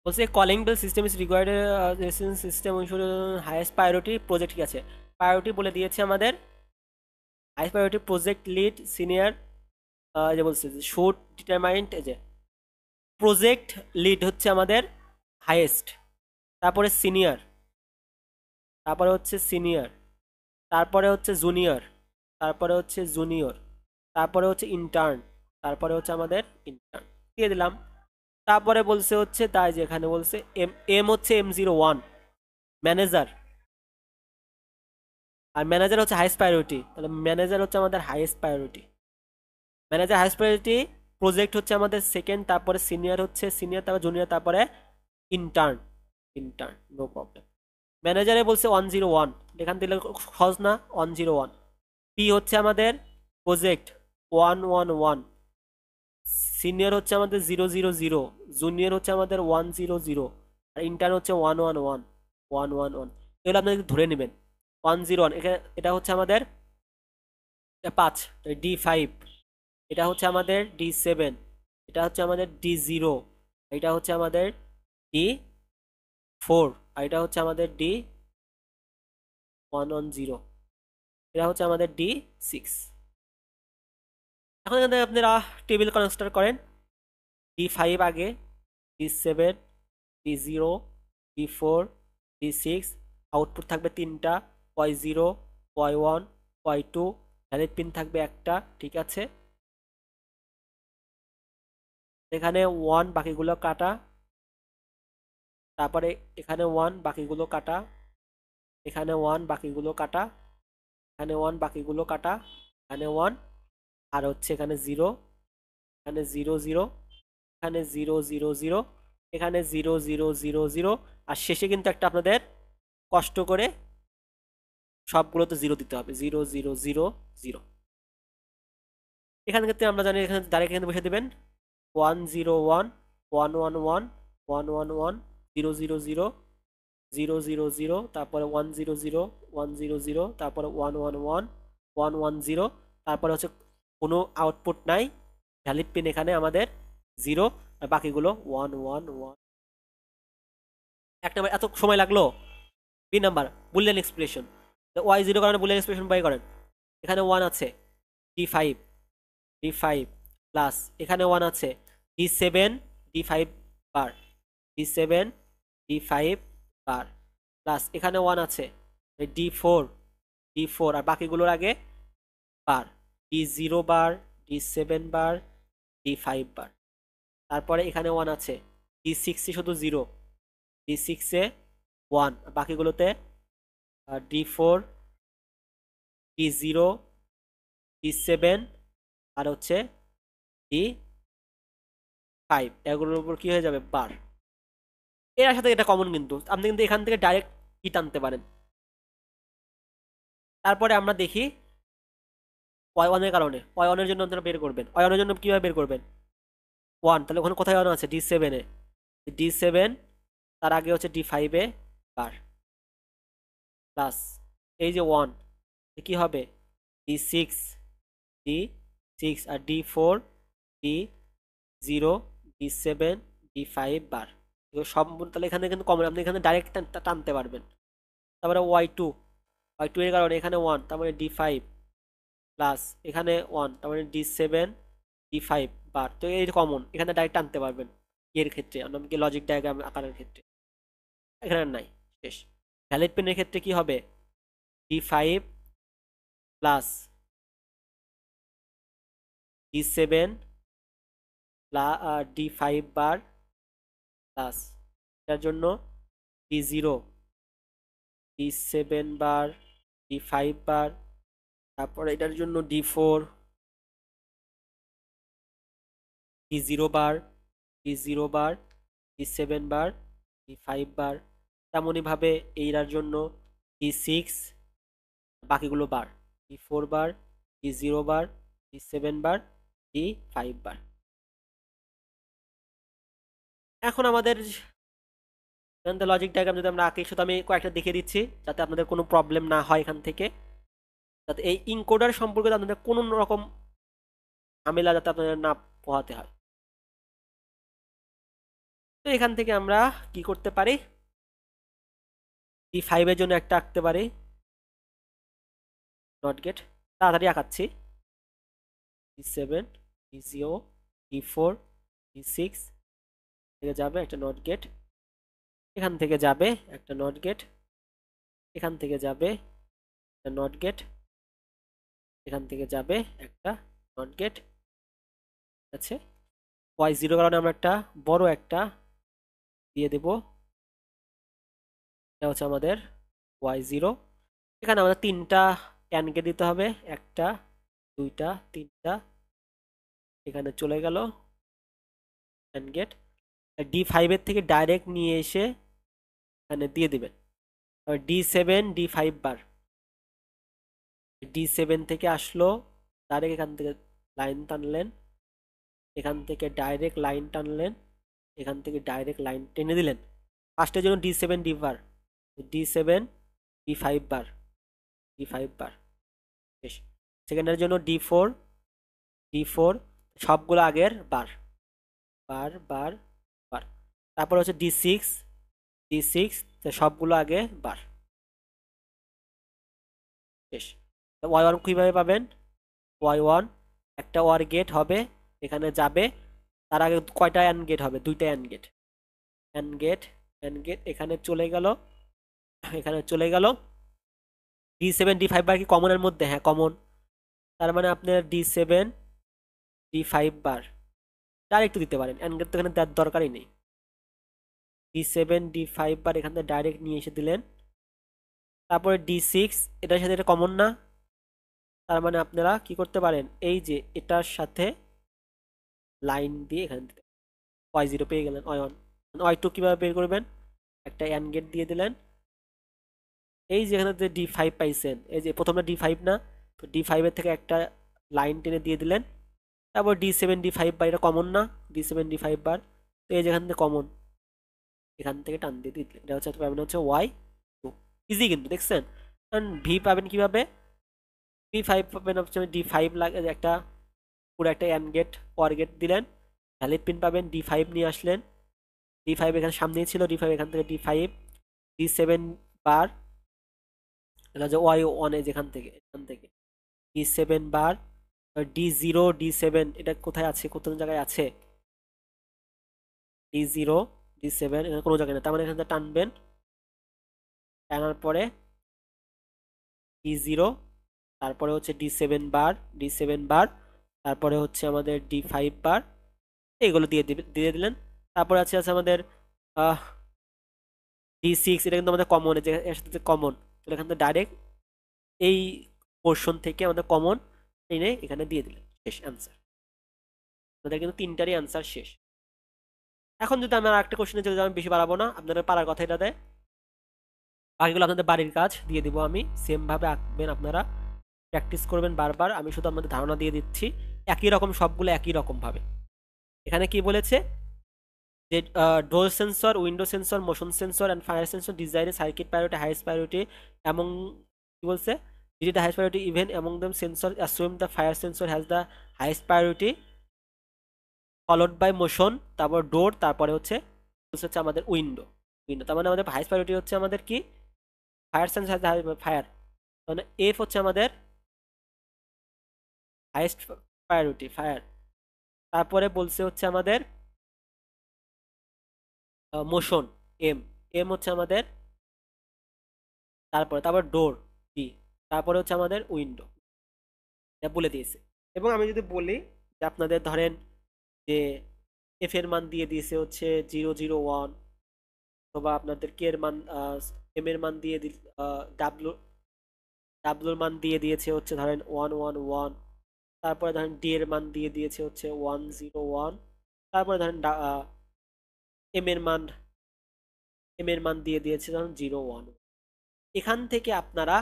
বলছে calling bell system is required, system highest priority project, ঠিক আছে, প্রায়োরিটি বলে দিয়েছে আমাদের, highest priority project lead senior, যে বলছে শুড ডিটারমাইন্ড, যে প্রজেক্ট লিড হচ্ছে আমাদের হাইয়েস্ট, তারপরে সিনিয়র, তারপরে হচ্ছে সিনিয়র, তারপরে হচ্ছে জুনিয়র, তারপরে হচ্ছে জুনিয়র, তারপরে হচ্ছে ইন্টার্ন, তারপরে হচ্ছে আমাদের ইন্টার্ন দিয়ে দিলাম। তারপরে বলছে হচ্ছে, তাই যে এখানে বলছে এম এম হচ্ছে M01 ম্যানেজার, আর ম্যানেজার হচ্ছে হাইয়েস্ট প্রায়োরিটি, তাহলে ম্যানেজার হচ্ছে আমাদের highest priority, manager highest priority, project হচ্ছে আমাদের সেকেন্ড, তারপরে সিনিয়র হচ্ছে সিনিয়র, তারপরে জুনিয়র, তারপরে ইন্টার্ন, ইন্টার্ন নো প্রবলেম। ম্যানেজারে বলছে 101, এখান থেকে সহজ না, 101। পি হচ্ছে আমাদের প্রজেক্ট 111, সিনিয়র হচ্ছে আমাদের 000, জুনিয়র হচ্ছে আমাদের 100, আর ইন্টার্ন হচ্ছে 111, 111। এগুলো আপনাদের ধরে নেবেন, 101 এখানে, এটা হচ্ছে আমাদের 5, D5, এটা হচ্ছে আমাদের D7, এটা হচ্ছে আমাদের D0, এটা হচ্ছে আমাদের ডি 4, আর এটা হচ্ছে আমাদের ডি 110, এটা হচ্ছে আমাদের ডি 6। এখন এখান থেকে আপনারা টেবিল কনস্ট্রাক্ট করেন। ডি 5 আগে, D 7, D 0, D 4, D 6, output থাকবে তিনটা, পয় 0, পয় 1, পয় 2, ভ্যালিড পিন থাকবে একটা, ঠিক আছে। এখানে 1 বাকিগুলো কাটা, তারপরে এখানে 1 বাকিগুলো কাটা, এখানে 1 বাকিগুলো কাটা, এখানে 1 বাকিগুলো কাটা, এখানে 1, আর হচ্ছে এখানে 0, এখানে 0 0, এখানে 0 0 0, এখানে 0 0 0 0, আর শেষে কিন্তু একটা আপনাদের কষ্ট করে সবগুলোতে 0 দিতে হবে, 0 0 0 0। এখান থেকে আমরা জানি এখানে ডাইরেক্ট এখানে বসে দেবেন 1 0 1 1 1 1 1 1 1 0 0 0 0 0 0, তারপরে 1 0 0 1 0 0, তারপরে 1 1 1 1 1 0, তারপরে হচ্ছে কোনো আউটপুট নাই, ভ্যালিড পিন এখানে আমাদের 0, আর বাকিগুলো 1 1 1। এক নাম্বার এত সময় লাগলো। B number Boolean expression, Y 0 কারণে বুলিয়ান এক্সপ্রেশন বাই করেন। এখানে 1 আছে, ডি 5, ডি 5 প্লাস এখানে 1 আছে, ডি 7, ডি 5 বার, ডি 7, ডি 5 বার, প্লাস এখানে 1 আছে, ডি 4, ডি 4, আর বাকিগুলোর আগে বার, ডি 0 বার, ডি 7 বার, ডি 5 বার, তারপরে এখানে 1 আছে, ডি 6 এ শুধু 0, ডি 6 এ 1, বাকিগুলোতে ডি 4, ডি 0, ডি 7, আর হচ্ছে ডি 5, এগুলোর উপর কি হয়ে যাবে বার। এর সাথে এটা কমন, কিন্তু আপনি কিন্তু এখান থেকে ডাইরেক্ট কি টানতে পারেন। তারপরে আমরা দেখি ওয়াই ওয়ানের কারণে, ওয়াই ওয়ানের জন্য আপনারা বের করবেন, ওয়াই ওয়ানের জন্য কিভাবে বের করবেন। 1, তাহলে ওখানে কোথায় 1 আছে, ডি 7 এ, ডি 7, তার আগে হচ্ছে ডি 5 এ বার, প্লাস এই যে 1 কি হবে, ডি 6, ডি 6, আর ডি 4, ডি 0, ডি 7, ডি 5 বার, এগুলো সব তাহলে এখানে কিন্তু কমন, আপনি এখানে ডাইরেক্ট টানতে পারবেন। তারপরে ওয়াই টু এর কারণে এখানে 1, তার মানে ডি 5, প্লাস এখানে 1, তার মানে ডি 7, ডি 5 বার, তো এই কমন এখানে ডাইরেক্ট টানতে পারবেন। এর ক্ষেত্রে কি লজিক ডায়াগ্রাম আকারের ক্ষেত্রে এখানে নাই, শেষ। ভ্যালিড পেনের ক্ষেত্রে কি হবে, ডি 5 প্লাস ডি 7 ডি 5 বার, প্লাস এটার জন্য ডি 0, ডি 7 বার, ডি 5 বার, তারপর এটার জন্য ডি 4, ডি 0 বার, ডি 0 বার, ডি 7 বার, ডি 5 বার, তেমনই ভাবে এইটার জন্য ডি 6, বাকিগুলো বার, ডি 4 বার, ডি 0 বার, ডি 7 বার, ডি 5 বার। এখন আমাদের লজিক ডায়াগ্রাম যদি আমরা আঁকি, শুধু আমি কয়েকটা দেখিয়ে দিচ্ছি যাতে আপনাদের কোনো প্রবলেম না হয় এখান থেকে, যাতে এই ইনকোডার সম্পর্কে আপনাদের কোনো রকম ঝামেলা যাতে আপনাদের না পোহাতে হয়। তো এখান থেকে আমরা কি করতে পারি, ডি 5 এর জন্য একটা আঁকতে পারি, নট গেট, তাড়াতাড়ি আঁকাচ্ছি, ডি 7, ডি 0, ডি 4, ডি 6 থেকে যাবে একটা নট গেট, এখান থেকে যাবে একটা নট গেট, এখান থেকে যাবে একটা নট গেট, এখান থেকে যাবে একটা নট গেট, আছে। ওয়াই 0 কারণে আমরা একটা বড় একটা দিয়ে দেব, এটা হচ্ছে আমাদের ওয়াই 0। এখানে আমাদের তিনটা অ্যান্ড গেট দিতে হবে, একটা, দুইটা, তিনটা, এখানে চলে গেল অ্যান্ড গেট। ডি 5 এর থেকে ডাইরেক্ট নিয়ে এসে এখানে দিয়ে দিবেন। ডি 7, ডি 5 বার, ডি 7 থেকে আসলো, ডাইরেক্ট এখান থেকে লাইন টানলেন, এখান থেকে ডাইরেক্ট লাইন টানলেন, এখান থেকে ডাইরেক্ট লাইন টেনে দিলেন। ফার্স্টের জন্য ডি 7 ডি বার, ডি 7, ডি 5 বার, ডি 5 বার, বেশ। সেকেন্ডের জন্য ডি 4, ডি 4, সবগুলো আগের বার, বার বার বার, তারপর হচ্ছে ডি সিক্স সবগুলো আগে বার শেষ। ওয়াই 1 কিভাবে পাবেন? ওয়াই 1 একটা ওয়ার গেট হবে, এখানে যাবে, তার আগে কয়টা অ্যান্ড গেট হবে? দুইটা and gate, and gate, and gate এখানে চলে গেল, এখানে চলে গেল। ডি7 ডি5 বার কি কমনের মধ্যে? হ্যাঁ কমন। তার মানে আপনার ডি7 ডি5 বার ডাইরেক্ট দিতে পারেন, অ্যান্ড গেট তো এখানে দেওয়ার দরকারই নেই। ডি7 ডি5 বার এখান থেকে ডাইরেক্ট নিয়ে এসে দিলেন। তারপরে ডি6, এটার সাথে এটা কমন না, তার মানে আপনারা কি করতে পারেন, এই যে এটার সাথে লাইন দিয়ে এখানে দিতে, ওয়াই 0 পেয়ে গেলেন, ওয়াই 1। ওয়াই 2 কিভাবে বের করবেন? একটা অ্যান্ড গেট দিয়ে দিলেন, এই যে এখানে যে ডি5 পাইছেন, এই যে প্রথমটা ডি5 না, তো ডি5 এর থেকে একটা লাইন টেনে দিয়ে দিলেন। তারপর ডি7 ডি5 বার, এটা কমন না, ডি7 ডি5 বার, তো এই যেখান থেকে কমন, এখান থেকে টান দিয়ে দিলেন, এটা হচ্ছে পাবেন হচ্ছে ওয়াই 2। ইজি কিন্তু দেখছেন। কারণ ভি পাবেন কিভাবে? ভি5 পাবেন হচ্ছে ডি5 লাগে একটা, পুরো একটা অ্যান্ড গেট অর গেট দিলেন, ভ্যালিড পিন পাবেন, ডি5 নিয়ে আসলেন, ডি5 এখানে সামনেই ছিল, ডি5 এখান থেকে ডি5, ডি7 বার, এটা যে ওয়াই 1 যেখান থেকে, এখান থেকে ডি7 বার, ডি0 ডি7 এটা কোথায় আছে, কোন জায়গায় আছে? ডি0 ডি7 এখানে কোনো জায়গায় না, তার মানে এখান থেকে টানবেন, টানার পরে ডি0, তারপরে হচ্ছে ডি7 বার, তারপরে হচ্ছে আমাদের ডি5 বার, এগুলো দিয়ে দিলেন। তারপরে আছে আমাদের ডি6, এটা কিন্তু আমাদের কমন, এর সাথে কমন, তো এখান থেকে ডাইরেক্ট এই পোর্শন থেকে আমাদের কমন এনে এখানে দিয়ে দিলেন, শেষ অ্যান্সার। আমাদের কিন্তু তিনটারই অ্যান্সার শেষ। এখন যদি আমরা আরেকটা কোশ্চেনে চলে যাই, আমি বেশি বাড়াবো না, আপনাদের পারার কথা এটা দেয়, বাকিগুলো আপনাদের বাড়ির কাজ দিয়ে দিব আমি, সেম ভাবে আঁকবেন আপনারা, প্র্যাকটিস করবেন বারবার, আমি শুধু আপনাদের ধারণা দিয়ে দিচ্ছি, একই রকম সবগুলো একই রকম ভাবে। এখানে কি বলেছে যে door sensor, window sensor, motion sensor and fire sensor ডিজাইনে circuit priority highest priority among, কি বলছে, did the highest priority even among them sensor assume the fire sensor has the highest priority followed by motion, তারপর door, তারপরে হচ্ছে আমাদের window. Window তার মানে আমাদের হাইয়েস্ট প্রায়োরিটি হচ্ছে আমাদের কি, ফায়ার সেন্সর, ফায়ার, মানে এফ হচ্ছে আমাদের হাইয়েস্ট প্রায়োরিটি ফায়ার। তারপরে বলছে হচ্ছে আমাদের মোশন, এম, এম হচ্ছে আমাদের, তারপর ডোর, ডি, তারপরে হচ্ছে আমাদের উইন্ডো, এটা বলে দিয়েছে। এবং আমি যদি বলি যে আপনাদের ধরেন যে এফ এর মান দিয়ে দিয়েছে হচ্ছে 001, অথবা আপনাদের কে এর মান, এম এর মান দিয়ে দিল, ডাব্লু, ডাব্লুর মান দিয়ে দিয়েছে হচ্ছে ধরেন 111, তারপরে ধরেন ডি এর মান দিয়ে দিয়েছে হচ্ছে 101, তারপরে ধরেন এম এর মান, এম এর মান দিয়ে দিয়েছে ধরুন 01। এখান থেকে আপনারা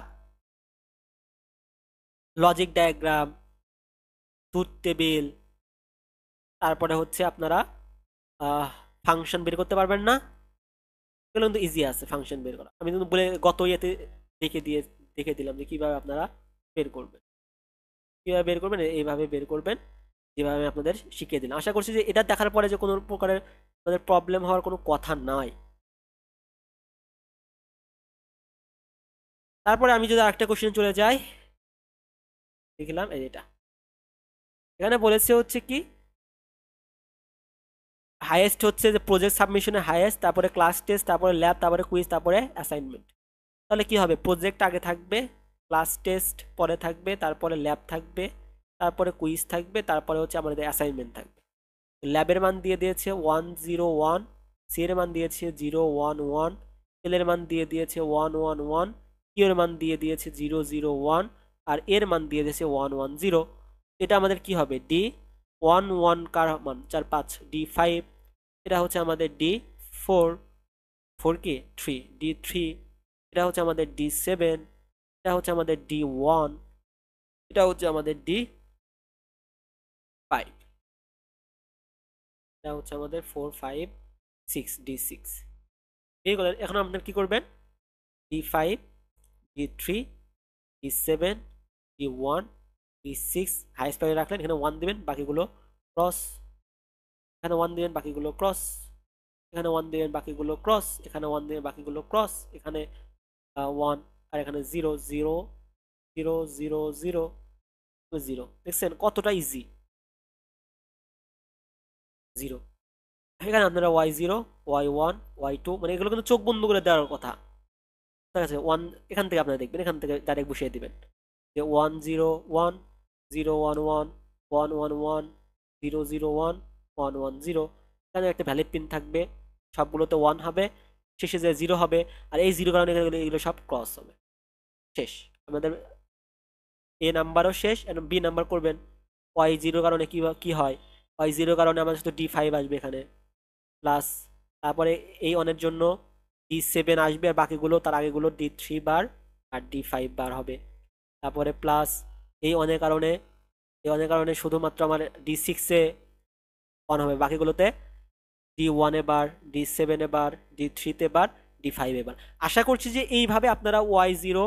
লজিক ডায়াগ্রাম, ট্রুথ টেবিল, তারপরে হচ্ছে আপনারা ফাংশন বের করতে পারবেন না? এগুলো কিন্তু ইজি আছে ফাংশন বের করা, আমি কিন্তু বলে গত ইয়েতে দেখে দিয়ে দেখে দিলাম যে কিভাবে আপনারা বের করবেন, কিভাবে বের করবেন, এইভাবে বের করবেন যেভাবে আমি আপনাদের শিখিয়ে দিলাম। আশা করছি যে এটা দেখার পরে যে কোনো প্রকারের আমাদের প্রবলেম হওয়ার কোনো কথা নাই। তারপরে আমি যদি আরেকটা কোশ্চেন চলে যাই, দেখলাম এই এটা, এখানে বলেছে হচ্ছে কি হাইয়েস্ট হচ্ছে যে প্রজেক্ট সাবমিশনের হাইয়েস্ট, তারপরে ক্লাস টেস্ট, তারপরে ল্যাব, তারপরে কুইজ, তারপরে অ্যাসাইনমেন্ট। তাহলে কি হবে, প্রজেক্ট আগে থাকবে, ক্লাস টেস্ট পরে থাকবে, তারপরে ল্যাব থাকবে, তারপরে কুইজ থাকবে, তারপরে হচ্ছে আমাদের অ্যাসাইনমেন্ট থাকবে। ল্যাবের মান দিয়ে দিয়েছে 101, সি এর মান দিয়েছে 011, এল এর মান দিয়ে দিয়েছে 111, কিউ এর মান দিয়ে দিয়েছে 001, আর এর মান দিয়ে দিয়েছে 110। এটা আমাদের কি হবে, ডি 11 কার মান 4 5, ডি 5 এটা হচ্ছে আমাদের ডি 4, 4 কি 3, ডি 3 এটা হচ্ছে আমাদের ডি 7, এটা হচ্ছে আমাদের ডি 1, এটা হচ্ছে আমাদের ডি 5, এটা হচ্ছে আমাদের 4 5 6, ডি 6। এইগুলো এখন আপনার কি করবেন, D 5 D 3 D 7 D 1 D 6 highest priority রাখলেন, এখানে 1 দিবেন, বাকিগুলো ক্রস, এখানে 1 দিবেন, বাকিগুলো ক্রস, এখানে 1 দিবেন, বাকিগুলো ক্রস, এখানে 1 দিবেন, বাকিগুলো ক্রস, এখানে 1, আর এখানে 0 0 0 0 0 0। দেখছেন কতটা ইজি, 0। এখানে আপনারা y0 y1 y2 মানে এগুলো কিন্তু চোখ বন্ধ করে দেওয়ার কথা, ঠিক আছে। 1 এখান থেকে আপনারা দেখবেন, এখান থেকে ডাইরেক্ট বসিয়ে দিবেন যে 1 0 1 0 1 1 1 1 1 0 0 1 1 1 0। এখানে একটা ভ্যালিড পিন থাকবে, সবগুলোতে 1 হবে, শেষে যে 0 হবে, আর এই 0 কারণে এগুলো এগুলো সব ক্রস হবে। শেষ আমাদের এ নাম্বারও শেষ, এবং বি নাম্বার করবেন। y0 কারণে কি কি হয়, y0 কারণে আমাদের শুধু d5 আসবে এখানে, প্লাস তারপরে এই অনের জন্য d7 আসবে, আর বাকিগুলো তার আগেগুলো d3 বার আর d5 বার হবে। তারপরে প্লাস এই অনের কারণে, এই অনের কারণে শুধুমাত্র আমার d6 এ অন হবে, বাকিগুলোতে d1 এ বার, d7 এ বার, d3 তে বার, d5 এ বার। আশা করছি যে এইভাবে আপনারা y0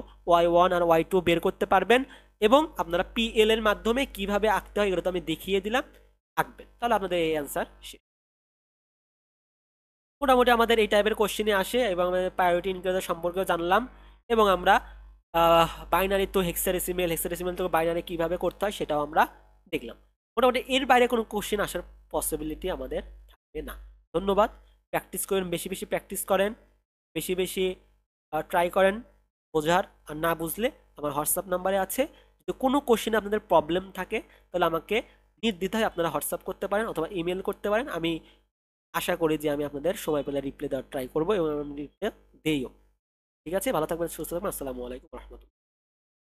y1 আর y2 বের করতে পারবেন, এবং আপনারা PL এর মাধ্যমে কিভাবে আঁকতে হয় এগুলো তো আমি দেখিয়ে দিলাম, আঁকবেন, তাহলে আপনাদের এই অ্যান্সার শেষ। মোটামুটি আমাদের এই টাইপের কোশ্চেনই আসে, এবং আমাদের প্রায়োরিটি ইনক্রিজের সম্পর্কেও জানলাম, এবং আমরা বাইনারি তো হেক্সাডেসিমেল, হেক্সাডেসিমেল থেকে বাইনারি কিভাবে করতে হয় সেটাও আমরা দেখলাম। মোটামুটি এর বাইরে কোনো কোশ্চেন আসার পসিবিলিটি আমাদের থাকবে না। ধন্যবাদ। প্র্যাকটিস করেন, বেশি বেশি প্র্যাকটিস করেন, বেশি বেশি ট্রাই করেন বোঝার, আর না বুঝলে আমার হোয়াটসঅ্যাপ নাম্বারে আছে, যদি কোনো কোশ্চেনে আপনাদের প্রবলেম থাকে তাহলে আমাকে নির্দ্বিধায় আপনারা হোয়াটসঅ্যাপ করতে পারেন অথবা ইমেল করতে পারেন। আমি আশা করি যে আমি আপনাদের সময় পেলে রিপ্লাই দেওয়ার ট্রাই করবো, এবং আমি রিপ্লাই দেইও। ঠিক আছে, ভালো থাকবেন, সুস্থ থাকবেন, আসসালামু আলাইকুম রহমতুল্লাহ।